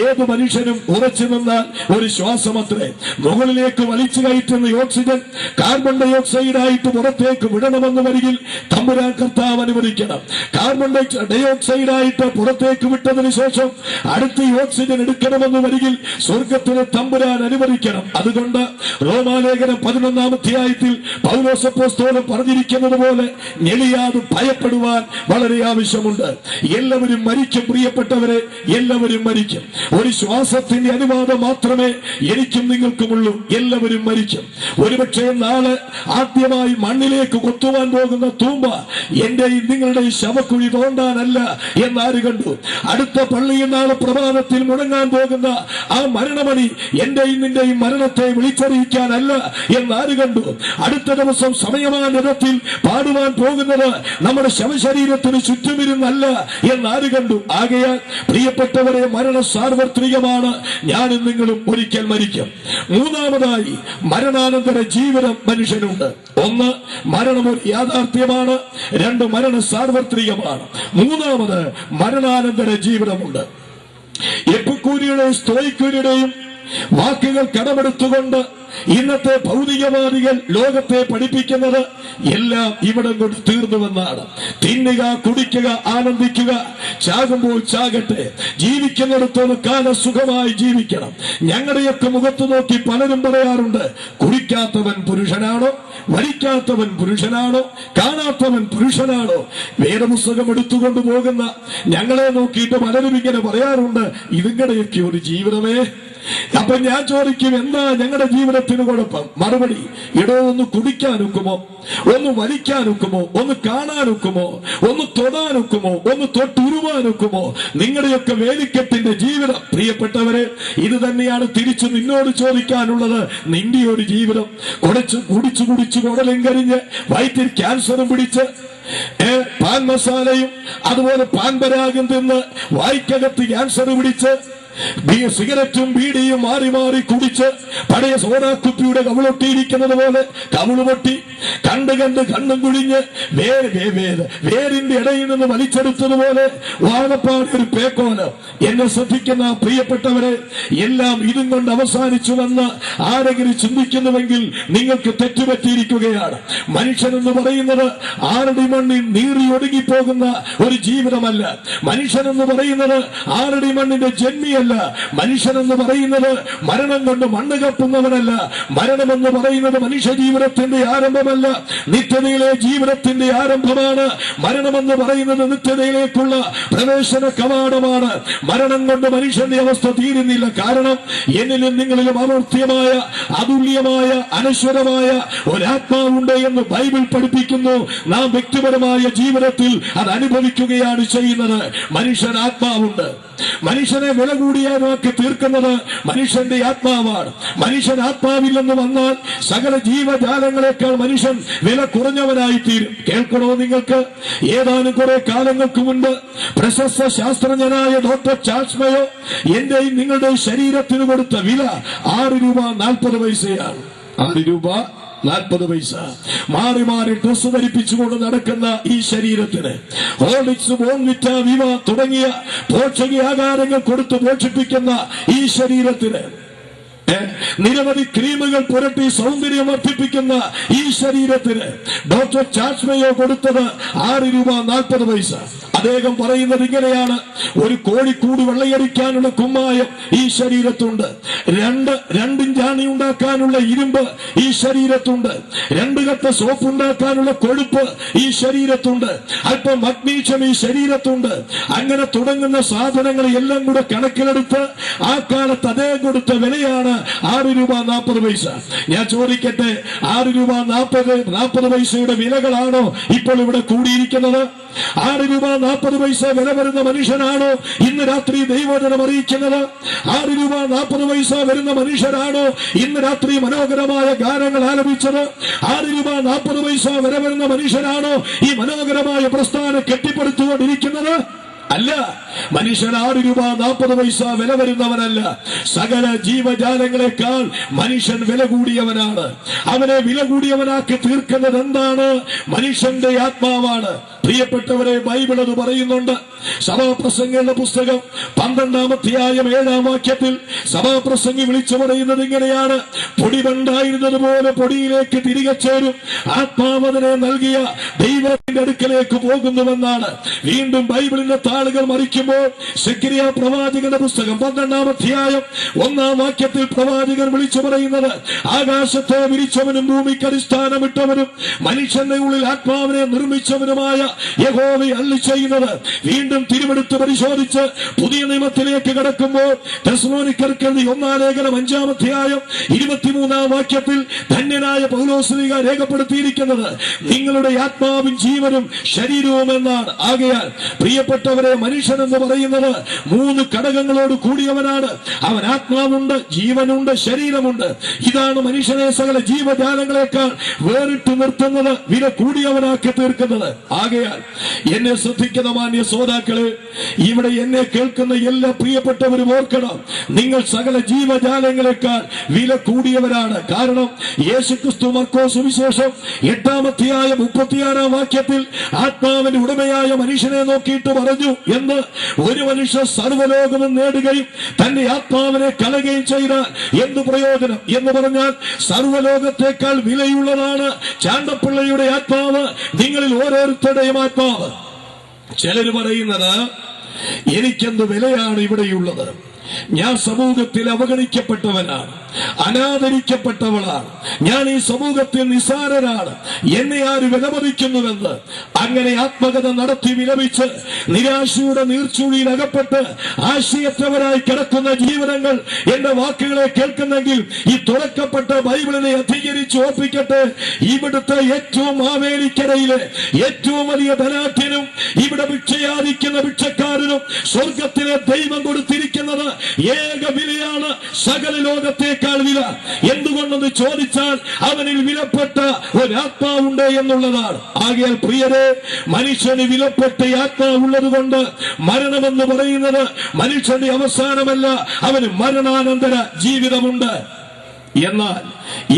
ഏത് മനുഷ്യനും ഉറച്ചു നിന്നാൽ ഒരു ശ്വാസമത്രേ. മുകളിലേക്ക് വലിച്ചു കയറ്റുന്ന ഓക്സിജൻ കാർബൺ ഡൈ ഓക്സൈഡായിട്ട് പുറത്തേക്ക് വിടണമെന്ന് വരികിൽ തമ്പുരാൻ കർത്താവ് അനുവദിക്കണം. കാർബൺ ഡൈ ഓക്സൈഡായിട്ട് പുറത്തേക്ക് വിട്ടതിന് ശേഷം അടുത്ത ഓക്സിജൻ എടുക്കണമെന്ന് വരികിൽ സ്വർഗത്തിന് തമ്പുരാൻ അനുവദിക്കണം. അതുകൊണ്ട് റോമാലേഖനം 11-ാം അധ്യായത്തിൽ പൗലോസ് അപ്പോസ്തലൻ പറഞ്ഞിരിക്കുന്നത് പോലെ ഞെളിയാതെ ഭയപ്പെടുവാൻ വളരെ ആവശ്യമുണ്ട്. എല്ലാവരും മരിക്കും. പ്രിയപ്പെട്ടവരെ, എല്ലാവരും മരിക്കും. ഒരു ശ്വാസത്തിന്റെ അനുവാദം മാത്രമേ എനിക്കും നിങ്ങൾക്കുമുള്ളൂ. എല്ലാവരും മരിക്കും. ഒരുപക്ഷെ നാളെ ആദ്യമായി മണ്ണിലേക്ക് കൊത്തുവാൻ പോകുന്ന തൂമ്പ എന്റെയും നിങ്ങളുടെയും ശവക്കുഴി തോണ്ടാനല്ല എന്നാര് കണ്ടു? അടുത്ത പള്ളിയിൽ നാളെ പ്രഭാതത്തിൽ മുടങ്ങാൻ പോകുന്ന ആ മരണമണി എന്റെയും നിന്റെയും മരണത്തെ വിളിച്ചറിയിക്കാനല്ല എന്നാര് കണ്ടു? അടുത്ത ദിവസം സമയമാനത്തിൽ പാടുവാൻ പോകുന്നത് നമ്മുടെ ശവശരീരത്തിന് ചുറ്റുമിരുന്നല്ല എന്നാര് കണ്ടു? ആകയാൽ പ്രിയപ്പെട്ടവരെ, മരണ സാർവത്രികമാണ്. ഞാനും നിങ്ങളും ഒരിക്കൽ മരിക്കും. മൂന്നാമതായി, മരണാനന്തര ജീവിതം മനുഷ്യനുണ്ട്. ഒന്ന്, മരണം ഒരു യാഥാർത്ഥ്യമാണ്. രണ്ട്, മരണ സാർവത്രികമാണ്. മൂന്നാമത്, മരണാനന്തര ജീവിതമുണ്ട്. എപ്പിക്കൂരിയുടെയും സ്തോയിക്കൂരിയുടെയും വാക്കുകൾ കടമെടുത്തുകൊണ്ട് ഇന്നത്തെ ഭൗതികവാദികൾ ലോകത്തെ പഠിപ്പിക്കുന്നത് എല്ലാം ഇവിടം കൊണ്ട് തീർന്നുവെന്നാണ്. തിന്നുക, കുടിക്കുക, ആനന്ദിക്കുക, ചാകുമ്പോൾ ചാകട്ടെ, ജീവിക്കുന്നിടത്തോളം കാലം സുഖമായി ജീവിക്കണം. ഞങ്ങളുടെയൊക്കെ മുഖത്ത് നോക്കി പലരും പറയാറുണ്ട്, കുടിക്കാത്തവൻ പുരുഷനാണോ, വലിക്കാത്തവൻ പുരുഷനാണോ, കാണാത്തവൻ പുരുഷനാണോ? വേദപുസ്തകം എടുത്തുകൊണ്ട് പോകുന്ന ഞങ്ങളെ നോക്കിയിട്ട് പലരും ഇങ്ങനെ പറയാറുണ്ട്, ഇതിങ്ങളുടെയൊക്കെ ഒരു ജീവിതമേ. അപ്പൊ ഞാൻ ചോദിക്കും, എന്താ ഞങ്ങളുടെ ജീവിതത്തിന് കുഴപ്പം? മറുപടി, ഇടോ ഒന്ന് കുടിക്കാനൊക്കുമോ, ഒന്ന് വലിക്കാനൊക്കുമോ, ഒന്ന് കാണാനൊക്കുമോ, ഒന്ന് തൊടാനൊക്കുമോ, ഒന്ന് തൊട്ടുരുവാനൊക്കുമോ? നിങ്ങളുടെയൊക്കെ വേലിക്കെട്ടിന്റെ ജീവിതം. പ്രിയപ്പെട്ടവരെ, ഇത് തന്നെയാണ് തിരിച്ചു നിന്നോട് ചോദിക്കാനുള്ളത്. നിന്റെ ഒരു ജീവിതം കുടിച്ചു കുടലും കരിഞ്ഞ് വയറ്റിൽ ക്യാൻസറും പിടിച്ച് പാൻ മസാലയും അതുപോലെ പാൻ പരാഗം തിന്ന് വായ്ക്കകത്ത് ക്യാൻസർ പിടിച്ച് സിഗരറ്റും ബീഡിയും മാറി മാറി കുടിച്ച് പഴയ സോഡാക്കുപ്പിയുടെ കവിളൊട്ടിയിരിക്കുന്നത് പോലെ കവിളുപൊട്ടി കണ്ട് കണ്ണും കുഴിഞ്ഞ് വേരിന്റെ ഇടയിൽ നിന്ന് വലിച്ചെടുത്തതുപോലെ വാഴപ്പാട് ഒരു പേക്കോല്. എന്നെ ശ്രദ്ധിക്കുന്ന പ്രിയപ്പെട്ടവരെ, എല്ലാം ഇതും കൊണ്ട് അവസാനിച്ചുവെന്ന് ആരെങ്കിലും ചിന്തിക്കുന്നുവെങ്കിൽ നിങ്ങൾക്ക് തെറ്റുപറ്റിയിരിക്കുകയാണ്. മനുഷ്യനെന്ന് പറയുന്നത് ആറടി മണ്ണിൽ നീറി ഒടുങ്ങിപ്പോകുന്ന ഒരു ജീവിതമല്ല. മനുഷ്യനെന്ന് പറയുന്നത് ആറടി മണ്ണിന്റെ ജന്മിയല്ല. മനുഷ്യനെന്ന് പറയുന്നത് മരണം കൊണ്ട് മണ്ണ് കപ്പുന്നവനല്ല. മരണമെന്ന് പറയുന്നത് മനുഷ്യ ജീവിതത്തിന്റെ ആരംഭമല്ല, നിത്യതയിലെ ജീവിതത്തിന്റെ ആരംഭമാണ്. മരണമെന്ന് പറയുന്നത് നിത്യതയിലേക്കുള്ള പ്രവേശന കവാടമാണ്. മരണം കൊണ്ട് മനുഷ്യന്റെ അവസ്ഥ തീരുന്നില്ല. കാരണം എന്നിലും നിങ്ങളിലും അമൂർത്യമായ, അതുല്യമായ, അനശ്വരമായ ഒരാത്മാവുണ്ട് എന്ന് ബൈബിൾ പഠിപ്പിക്കുന്നു. നാം വ്യക്തിപരമായ ജീവിതത്തിൽ അത് അനുഭവിക്കുകയാണ് ചെയ്യുന്നത്. മനുഷ്യൻ ആത്മാവുണ്ട്. മനുഷ്യനെ വില കൂടിയാക്കി തീർക്കുന്നത് മനുഷ്യന്റെ ആത്മാവാണ്. മനുഷ്യൻ ആത്മാവില്ലെന്ന് വന്നാൽ സകല ജീവജാലങ്ങളെക്കാൾ മനുഷ്യൻ വില കുറഞ്ഞവനായി തീരും. കേൾക്കണോ നിങ്ങൾക്ക്? ഏതാനും കുറെ കാലങ്ങൾക്ക് മുൻപ് പ്രശസ്ത ശാസ്ത്രജ്ഞനായ ഡോക്ടർ ചാൾസ് മേയോ എന്റെയും നിങ്ങളുടെയും ശരീരത്തിന് കൊടുത്ത വില 6 രൂപ 40 പൈസയാണ്. 6 രൂപ 40 പൈസ. മാറി മാറി ഡ്രസ് ധരിപ്പിച്ചുകൊണ്ട് നടക്കുന്ന ഈ ശരീരത്തിന് ഹോർലിക്സ്, ബോൺവിറ്റ, വിവ തുടങ്ങിയ പോഷകാഹാരങ്ങൾ കൊടുത്ത് പോഷിപ്പിക്കുന്ന ഈ ശരീരത്തിന് നിരവധി ക്രീമുകൾ പുരട്ടി സൗന്ദര്യം വർദ്ധിപ്പിക്കുന്ന ഈ ശരീരത്തിന് ഡോക്ടർ ചാൾസ് മേയോ കൊടുത്തത് 6 രൂപ 40 പൈസ. അദ്ദേഹം പറയുന്നത് ഇങ്ങനെയാണ്: ഒരു കോഴിക്കൂട് വെള്ളയടിക്കാനുള്ള കുമ്മായം ഈ ശരീരത്തുണ്ട്, 2 ഇഞ്ചാണി ഉണ്ടാക്കാനുള്ള ഇരുമ്പ് ഈ ശരീരത്തുണ്ട്, 2 കത്ത സോപ്പ് ഉണ്ടാക്കാനുള്ള കൊഴുപ്പ് ഈ ശരീരത്തുണ്ട്, അല്പം മഗ്നീഷ്യം ഈ ശരീരത്തുണ്ട്. അങ്ങനെ തുടങ്ങുന്ന സാധനങ്ങൾ എല്ലാം കൂടെ കണക്കിലെടുത്ത് ആ കാലത്ത് അദ്ദേഹം കൊടുത്ത വിലയാണ് 6 രൂപ 40 പൈസ. ഞാൻ ചോദിക്കട്ടെ, 6 രൂപ 40 പൈസയുടെ വിലകളാണോ ഇപ്പോൾ ഇവിടെ കൂടിയിരിക്കുന്നത്? 6 രൂപ 40 പൈസ വില വരുന്ന മനുഷ്യനാണോ ഇന്ന് രാത്രി ദൈവവചനം അറിയിക്കുന്നത്? 6 രൂപ 40 പൈസ വരുന്ന മനുഷ്യരാണോ ഇന്ന് രാത്രി മനോഹരമായ ഗാനങ്ങൾ ആലപിച്ചത്? 6 രൂപ 40 പൈസ വില വരുന്ന മനുഷ്യരാണോ ഈ മനോഹരമായ പ്രസ്ഥാനം കെട്ടിപ്പടുത്തുകൊണ്ടിരിക്കുന്നത്? അല്ല. മനുഷ്യൻ 6 രൂപ 40 പൈസ വില വരുന്നവനല്ല. സകല ജീവജാലങ്ങളെക്കാൾ മനുഷ്യൻ വില കൂടിയവനാണ്. അവനെ വില കൂടിയവനാക്കി തീർക്കുന്നത് എന്താണ്? മനുഷ്യന്റെ ആത്മാവാണ്. പ്രിയപ്പെട്ടവരെ, ബൈബിൾ അത് പറയുന്നുണ്ട്. സഭാപ്രസംഗികളുടെ പുസ്തകം 12-ാം അധ്യായം 7-ാം വാക്യത്തിൽ സഭാപ്രസംഗി വിളിച്ചു പറയുന്നത് ഇങ്ങനെയാണ്: പൊടി പണ്ടായിരുന്നത് പോലെ പൊടിയിലേക്ക് തിരികെ ചേരും, ആത്മാവതിനെ നൽകിയ ദൈവത്തിന്റെ അടുക്കലേക്ക് പോകുന്നുവെന്നാണ്. വീണ്ടും ബൈബിളിന്റെ താളുകൾ മറിക്കുമ്പോൾ സെഖര്യാ പ്രവാചകന്റെ പുസ്തകം 12-ാം അധ്യായം 1-ാം വാക്യത്തിൽ പ്രവാചകൻ വിളിച്ചു പറയുന്നത്: ആകാശത്തെ വിരിച്ചവനും ഭൂമിക്ക് അടിസ്ഥാനമിട്ടവനും മനുഷ്യന്റെ ഉള്ളിൽ ആത്മാവിനെ നിർമ്മിച്ചവനുമായ യഹോവ അരുളി ചെയ്യുന്നത്. വീണ്ടും തിരുവെടുത്ത് പരിശോധിച്ച് പുതിയ നിയമത്തിലേക്ക് കടക്കുമ്പോൾ തെസ്സലോനിക്കർക്ക് 1 ലേഖനം 5-ാം അധ്യായം 23-ാം വാക്യത്തിൽ ധന്യനായ പൗലോസ്ലീഹ രേഖപ്പെടുത്തിയിരിക്കുന്നത് നിങ്ങളുടെ ആത്മാവും ജീവനും ശരീരവും എന്നാണ്. ആകയാൽ പ്രിയപ്പെട്ടവരെ, മനുഷ്യൻ എന്ന് പറയുന്നത് 3 ഘടകങ്ങളോട് കൂടിയവനാണ്. അവൻ ആത്മാവുണ്ട്, ജീവനുണ്ട്, ശരീരമുണ്ട്. ഇതാണ് മനുഷ്യനെ സകല ജീവജാലങ്ങളെക്കാൾ വേറിട്ട് നിർത്തുന്നത്, വില കൂടിയവനാക്കി തീർക്കുന്നത്. ആകയാൽ എന്നെ ശ്രദ്ധിക്കുന്ന മാന്യ ശ്രോതാക്കളെ, ഇവിടെ എന്നെ കേൾക്കുന്ന എല്ലാ പ്രിയപ്പെട്ടവരും ഓർക്കണം, നിങ്ങൾ സകല ജീവജാലങ്ങളെക്കാൾ വില കൂടിയവരാണ്. കാരണം യേശുക്രിസ്തു മർക്കോസ് സുവിശേഷം 8-ാം അധ്യായം 36-ാം വാക്യത്തിൽ ആത്മാവിന്റെ ഉടമയായ മനുഷ്യനെ നോക്കിയിട്ട് പറഞ്ഞു എന്ന്, ഒരു മനുഷ്യൻ സർവ്വലോകവും നേടുകയും തന്റെ ആത്മാവിനെ കളയുകയും ചെയ്താൽ എന്ത് പ്രയോജനം? എന്ന് പറഞ്ഞാൽ സർവ്വലോകത്തേക്കാൾ വിലയുള്ളതാണ് ചാണ്ടപ്പിള്ളയുടെ ആത്മാവ്, നിങ്ങളിൽ ഓരോരുത്തരുടെയും ആത്മാവ്. ചിലർ പറയുന്നത്, എനിക്കെന്ത് വിലയാണ് ഇവിടെയുള്ളത്, ഞാൻ സമൂഹത്തിൽ അവഗണിക്കപ്പെട്ടവനാണ്, അനാദരിക്കപ്പെട്ടവളാണ്, ഞാൻ ഈ സമൂഹത്തിൽ നിസ്സാരനാണ്, എന്നെ ആര് വിലമതിക്കുന്നുവെന്ന് അങ്ങനെ ആത്മകഥ നടത്തി വിലപിച്ച് നിരാശയുടെ നീർച്ചുഴിയിൽ അകപ്പെട്ട് ആശയത്തവരായി കിടക്കുന്ന ജീവനങ്ങൾ എന്റെ വാക്കുകളെ കേൾക്കുന്നെങ്കിൽ ഈ തുറക്കപ്പെട്ട ബൈബിളിനെ അധികരിച്ച് ഓർപ്പിക്കട്ടെ. ഇവിടുത്തെ ഏറ്റവും മാവേലിക്കരയിലെ ഏറ്റവും വലിയ ധനാഢ്യനും ഇവിടെ ഭിക്ഷയാദിക്കുന്ന ഭിക്ഷക്കാരനും സ്വർഗത്തിലെ ദൈവം കൊടുത്തിരിക്കുന്നത് ഏക വിലയാണ്, സകല ലോകത്തേക്കാൾ വില. എന്തുകൊണ്ടെന്ന് ചോദിച്ചാൽ അവനിൽ വിലപ്പെട്ട ഒരാത്മാവുണ്ട് എന്നുള്ളതാണ്. ആകയാൽ പ്രിയരെ, മനുഷ്യന് വിലപ്പെട്ട ആത്മാവുള്ളത് കൊണ്ട് മരണമെന്ന് പറയുന്നത് മനുഷ്യന്റെ അവസാനമല്ല, അവന് മരണാനന്തര ജീവിതമുണ്ട്. എന്നാൽ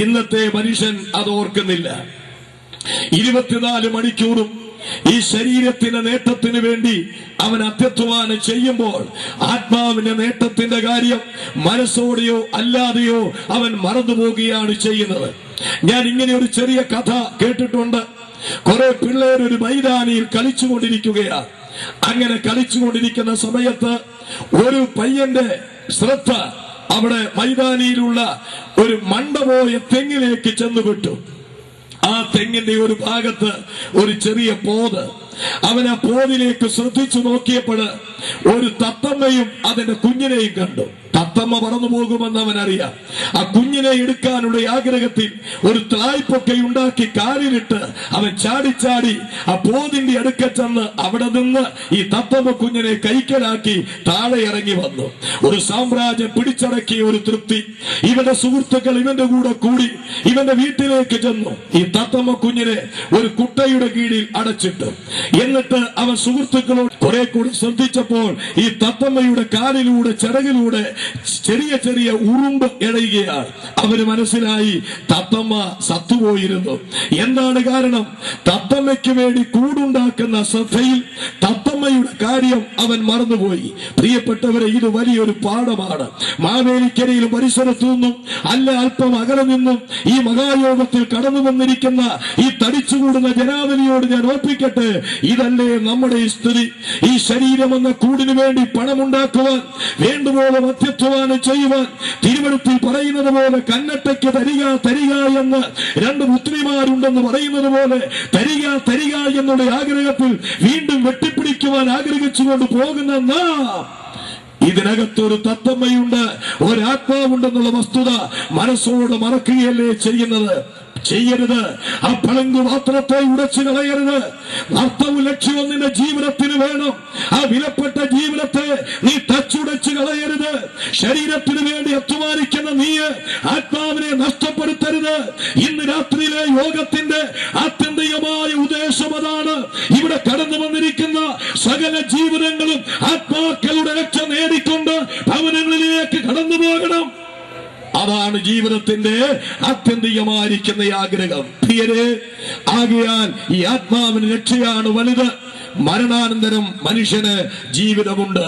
ഇന്നത്തെ മനുഷ്യൻ അത് ഓർക്കുന്നില്ല. 24 മണിക്കൂറും ഈ ശരീരത്തിന്റെ നേട്ടത്തിന് വേണ്ടി അവൻ അത്യധ്വാനം ചെയ്യുമ്പോൾ ആത്മാവിന്റെ നേട്ടത്തിന്റെ കാര്യം മനസ്സോടെയോ അല്ലാതെയോ അവൻ മറന്നുപോകുകയാണ് ചെയ്യുന്നത്. ഞാൻ ഇങ്ങനെ ഒരു ചെറിയ കഥ കേട്ടിട്ടുണ്ട്. കുറെ പിള്ളേർ ഒരു മൈതാനിയിൽ കളിച്ചുകൊണ്ടിരിക്കുകയാണ്. അങ്ങനെ കളിച്ചുകൊണ്ടിരിക്കുന്ന സമയത്ത് ഒരു പയ്യന്റെ ശ്രദ്ധ അവിടെ മൈതാനിയിലുള്ള ഒരു മണ്ടപോയ തെങ്ങിലേക്ക് ചെന്നുവിട്ടു. ആ തെങ്ങിന്റെ ഒരു ഭാഗത്ത് ഒരു ചെറിയ പോത്. അവൻ ആ പോതിലേക്ക് ശ്രദ്ധിച്ചു നോക്കിയപ്പോൾ ഒരു തത്തമ്മയും അതിന്റെ കുഞ്ഞിനെയും കണ്ടു. തത്തമ്മ പറന്നു പോകുമെന്ന് അവൻ അറിയാം. ആ കുഞ്ഞിനെ എടുക്കാനുള്ള ആഗ്രഹത്തിൽ ഒരു തായ്പൊക്കെ ഉണ്ടാക്കി കാലിലിട്ട് അവൻ ചാടിച്ചാടി ആ പോതിന്റെ അടുക്ക ചെന്ന് അവിടെ നിന്ന് ഈ തത്തമ്മ കുഞ്ഞിനെ കൈക്കലാക്കി താഴെ ഇറങ്ങി വന്നു. ഒരു സാമ്രാജ്യം പിടിച്ചടക്കിയ ഒരു തൃപ്തി. ഇവന്റെ സുഹൃത്തുക്കൾ ഇവന്റെ കൂടെ കൂടി ഇവന്റെ വീട്ടിലേക്ക് ചെന്നു. ഈ തത്തമ്മ കുഞ്ഞിനെ ഒരു കുട്ടയുടെ കീഴിൽ അടച്ചിട്ടു. എന്നിട്ട് അവൻ സുഹൃത്തുക്കളോട് കുറെ കൂടി ശ്രദ്ധിച്ചപ്പോൾ ഈ തത്തമ്മയുടെ കാലിലൂടെ ചിറകിലൂടെ ചെറിയ ചെറിയ ഉറുമ്പ് ഇഴയുകയാണ്. അവന് മനസ്സിലായി തത്തമ്മ സത്തുപോയിരുന്നു. എന്താണ് കാരണം? തത്തമ്മയ്ക്ക് വേണ്ടി കൂടുണ്ടാക്കുന്ന ശ്രദ്ധയിൽ തത്തമ്മയുടെ കാര്യം അവൻ മറന്നുപോയി. പ്രിയപ്പെട്ടവരെ, ഇത് വലിയൊരു പാഠമാണ്. മാവേലിക്കരയിലും പരിസരത്തു നിന്നും അല്ല അല്പം അകലെ നിന്നും ഈ മഹായോഗത്തിൽ കടന്നു വന്നിരിക്കുന്ന ഈ തടിച്ചുകൂടുന്ന ജനാവലിയോട് ഞാൻ ഓർപ്പിക്കട്ടെ, ഇതല്ലേ നമ്മുടെ ഈ സ്ഥിതി. ഈ ശരീരം എന്ന കൂടിനു വേണ്ടി പണമുണ്ടാക്കുവാൻ, വേണ്ടുപോലെ മധ്യത്വവാനം ചെയ്യുവാൻ, തിരുവെടുത്തിൽ പറയുന്നത് പോലെ കന്നട്ടയ്ക്ക് തരിക തരിക എന്ന് 2 പുത്രിമാരുണ്ടെന്ന് പറയുന്നത് പോലെ തരിക തരിക എന്നുള്ള ആഗ്രഹത്തിൽ വീണ്ടും വെട്ടിപ്പിടിക്കുവാൻ ആഗ്രഹിച്ചുകൊണ്ട് പോകുന്ന ഇതിനകത്തൊരു തത്തമ്മയുണ്ട്, ഒരാത്മാവുണ്ടെന്നുള്ള വസ്തുത മനസ്സോട് മറക്കുകയല്ലേ ചെയ്യുന്നത്? ചെയ്യരുത്. ആ പളങ്കു പാത്രത്തെ ഉടച്ചു കളയരുത്. അർത്ഥവും ലക്ഷ്യവും നിന്റെ ജീവിതത്തിന് വേണം. ആ വിലപ്പെട്ട ജീവിതത്തെ നീ തച്ചുടച്ചു കളയരുത്. ശരീരത്തിന് വേണ്ടി അധ്വാനിക്കുന്ന നീ ആത്മാവിനെ നഷ്ടപ്പെടുത്തരുത്. ഇന്ന് രാത്രിയിലെ യോഗത്തിന്റെ ആത്യന്തികമായ ഉദ്ദേശം അതാണ്. ഇവിടെ കടന്നു വന്നിരിക്കുന്ന സകല ജീവിതങ്ങളും ആത്മാക്കളുടെ രക്ഷ നേടിക്കൊണ്ട് ഭവനങ്ങളിലേക്ക് കടന്നു പോകണം. അതാണ് ജീവിതത്തിന്റെ ആത്യന്തികമായിരിക്കുന്ന ആഗ്രഹം. പ്രിയരെ, ആകയാൽ ഈ ആത്മാവിന് രക്ഷയാണ് വലുത്. മരണാനന്തരം മനുഷ്യന് ജീവിതമുണ്ട്.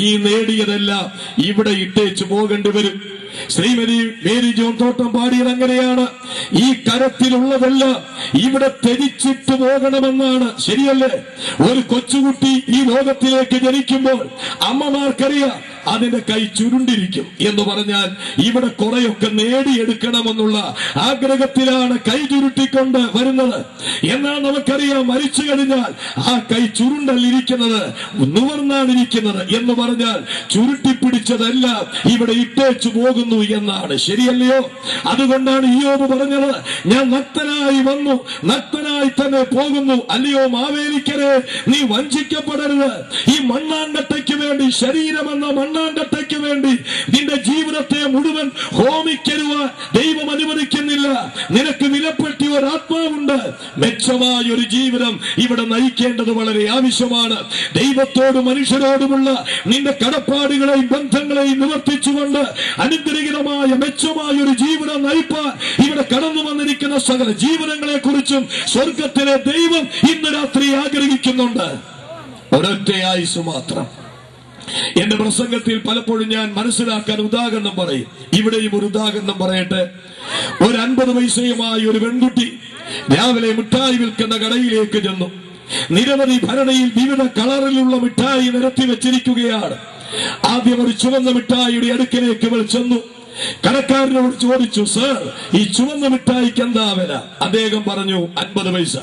ഈ നേടിയതെല്ലാം ഇവിടെ ഇട്ടേച്ചു പോകേണ്ടി വരും. ശ്രീമതി മേരി ജോൺ തോട്ടം പാടിയത് അങ്ങനെയാണ്. ഈ കരത്തിലുള്ളതെല്ലാം ഇവിടെ ത്യജിച്ചിട്ട് പോകണമെന്നാണ്. ശരിയല്ലേ? ഒരു കൊച്ചുകുട്ടി ഈ ലോകത്തിലേക്ക് ജനിക്കുമ്പോൾ അമ്മമാർക്കറിയാം അതിന്റെ കൈ ചുരുണ്ടിരിക്കും. എന്ന് പറഞ്ഞാൽ ഇവിടെ കുറെയൊക്കെ നേടിയെടുക്കണമെന്നുള്ള ആഗ്രഹത്തിലാണ് കൈ ചുരുട്ടിക്കൊണ്ട് വരുന്നത്. എന്നാൽ നമുക്കറിയാം, മരിച്ചു കഴിഞ്ഞാൽ ആ കൈ ചുരുണ്ടല്ലിരിക്കുന്നത്, നിവർന്നാണിരിക്കുന്നത്. എന്ന് പറഞ്ഞാൽ ചുരുട്ടിപ്പിടിച്ചതെല്ലാം ഇവിടെ ഇട്ടേച്ചു പോകുന്നു എന്നാണ്. ശരിയല്ലയോ? അതുകൊണ്ടാണ് ഇയ്യോബ് പറഞ്ഞത്, ഞാൻ നഗ്നനായി വന്നു, നഗ്നനായി തന്നെ പോകുന്നു. അല്ലയോ മാവേലിക്കരെ, നീ വഞ്ചിക്കപ്പെടരുത്. ഈ മണ്ണാങ്കട്ടയ്ക്ക് വേണ്ടി, ശരീരമെന്ന മണ്ണാങ്കട്ടയ്ക്ക് വേണ്ടി നിന്റെ ജീവിതത്തെ മുഴുവൻ ഹോമിക്കരുവാൻ ദൈവം അനുവദിക്കുന്നില്ല. നിനക്ക് വിലപ്പെട്ടിയ ഒരു ആത്മാവുണ്ട്. മെച്ചമായ ഒരു ജീവിതം ഇവിടെ നയിക്കേണ്ടത് വളരെ ആവശ്യമാണ്. ദൈവത്തോടും മനുഷ്യരോടുമുള്ള നിന്റെ കടപ്പാടുകളെയും ബന്ധങ്ങളെയും നിവർത്തിച്ചുകൊണ്ട് അനുഗ്രഹീതമായ മെച്ചമായ ഒരു ജീവിതം നയിപ്പാൻ ഇവിടെ കടന്നു വന്നിരിക്കുന്ന സകല ജീവിതങ്ങളെ കുറിച്ചും സ്വർഗത്തിലെ ദൈവം ഇന്ന് രാത്രി ആഗ്രഹിക്കുന്നുണ്ട്. ഒരൊറ്റ ആയുസ് മാത്രം. എന്റെ പ്രസംഗത്തിൽ പലപ്പോഴും ഞാൻ മനസ്സിലാക്കാൻ ഉദാഹരണം പറയും. ഇവിടെയും ഒരു ഉദാഹരണം പറയട്ടെ. ഒരു 50 പൈസയുമായി ഒരു പെൺകുട്ടി രാവിലെ മിഠായി വിൽക്കുന്ന കടയിലേക്ക് ചെന്നു. നിരവധി ഭരണിയിൽ വിവിധ കളറിലുള്ള മിഠായി നിരത്തി വെച്ചിരിക്കുകയാണ്. ആദ്യം ഒരു ചുവന്ന മിഠായിയുടെ അടുക്കലേക്ക് ഇവൾ ചെന്നു. കടക്കാരനോട് ചോദിച്ചു, സർ, ഈ ചുവന്ന മിഠായിക്ക് എന്താ വില? അദ്ദേഹം പറഞ്ഞു 50 പൈസ.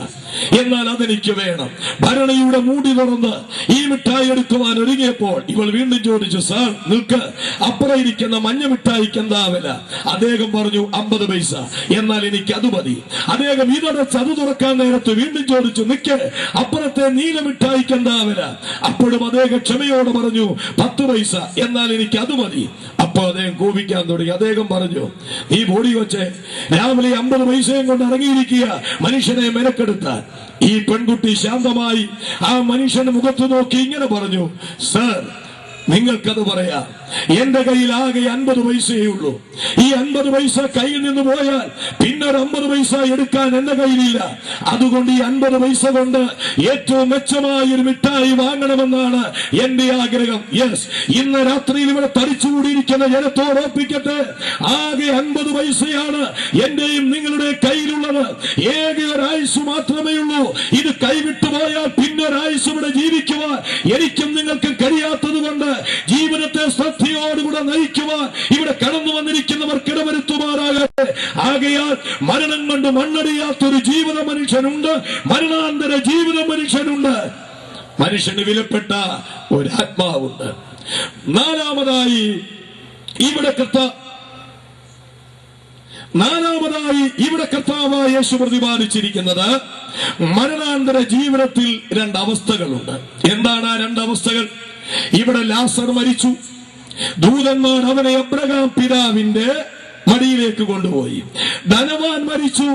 എന്നാൽ അതെനിക്ക് വേണം. ഭരണിയുടെ മൂടി തുറന്ന് ഈ മിഠായി എടുക്കുവാൻ ഒരുങ്ങിയപ്പോൾ ഇവൾ വീണ്ടും ചോദിച്ചു, സർ നിൽക്ക്, അപ്പുറം ഇരിക്കുന്ന മഞ്ഞ മിഠായിക്ക് എന്താ വില? അദ്ദേഹം പറഞ്ഞു 50 പൈസ. എന്നാൽ എനിക്ക് അത് മതി. അദ്ദേഹം ഇതടച്ച് അത് തുറക്കാൻ നേരത്ത് വീണ്ടും ചോദിച്ചു, നിൽക്ക്, അപ്പുറത്തെ നീല മിഠായിക്ക് എന്താ വില? അപ്പോഴും അദ്ദേഹം ക്ഷമയോടെ പറഞ്ഞു 10 പൈസ. എന്നാൽ എനിക്ക് അത് മതി. അപ്പൊ അദ്ദേഹം കോപിക്കാൻ തുടങ്ങി. അദ്ദേഹം പറഞ്ഞു, നീ ബോഡി വെച്ച് രാവിലെ 50 പൈസയും കൊണ്ട് ഇറങ്ങിയിരിക്കുക മനുഷ്യനെ മെനക്കെടുത്താൻ. ഈ പെൺകുട്ടി ശാന്തമായി ആ മനുഷ്യന്റെ മുഖത്ത് നോക്കി ഇങ്ങനെ പറഞ്ഞു, സർ, നിങ്ങൾക്കത് പറയാം, എന്റെ കയ്യിൽ ആകെ 50 പൈസയേ ഉള്ളൂ. ഈ 50 പൈസ കയ്യിൽ നിന്ന് പോയാൽ പിന്നെ ഒരു 50 പൈസ എടുക്കാൻ എന്റെ കയ്യിലില്ല. അതുകൊണ്ട് ഈ 50 പൈസ കൊണ്ട് ഏറ്റവും മെച്ചമായ ഒരു മിഠായി വാങ്ങണമെന്നാണ് എന്റെ ആഗ്രഹം. യെസ്, ഇന്ന് രാത്രിയിൽ ഇവിടെ തടിച്ചുകൂടിയിരിക്കുന്ന ജനത്തോട് ഓർപ്പിക്കട്ടെ, ആകെ 50 പൈസയാണ് എന്റെയും നിങ്ങളുടെ കയ്യിലുള്ളത്. ഏക ഒരായുസ് മാത്രമേ ഉള്ളൂ. ഇത് കൈവിട്ടു പോയാൽ പിന്നെ ഒരായുസ് ഇവിടെ ജീവിക്കുവാൻ എനിക്കും നിങ്ങൾക്കും കഴിയാത്തത് കൊണ്ട് ജീവിതത്തെ ശ്രദ്ധയോടുകൂടെ നയിക്കുവാൻ ഇവിടെ കടന്നു വന്നിരിക്കുന്നവർക്ക് ഇടവരുത്തുമാറാകട്ടെ. ആകയാൽ മരണം കൊണ്ട് മണ്ണടിയാത്തൊരു ജീവിത മനുഷ്യനുണ്ട്, മരണാന്തര ജീവിത മനുഷ്യനുണ്ട്. മനുഷ്യന് വിലപ്പെട്ട ഒരാത്മാവുണ്ട്. നാലാമതായി ഇവിടെ കർത്താവായ യേശു പ്രതിപാദിച്ചിരിക്കുന്നത് മരണാന്തര ജീവിതത്തിൽ 2 അവസ്ഥകളുണ്ട്. എന്താണ് ആ 2 അവസ്ഥകൾ? ഇവിടെ ലാസർ മരിച്ചു. ദൂതന്മാർ അവനെ അബ്രഹാം പിതാവിന്റെ മടിയിലേക്ക് കൊണ്ടുപോയി. ധനവാൻ മരിച്ചു,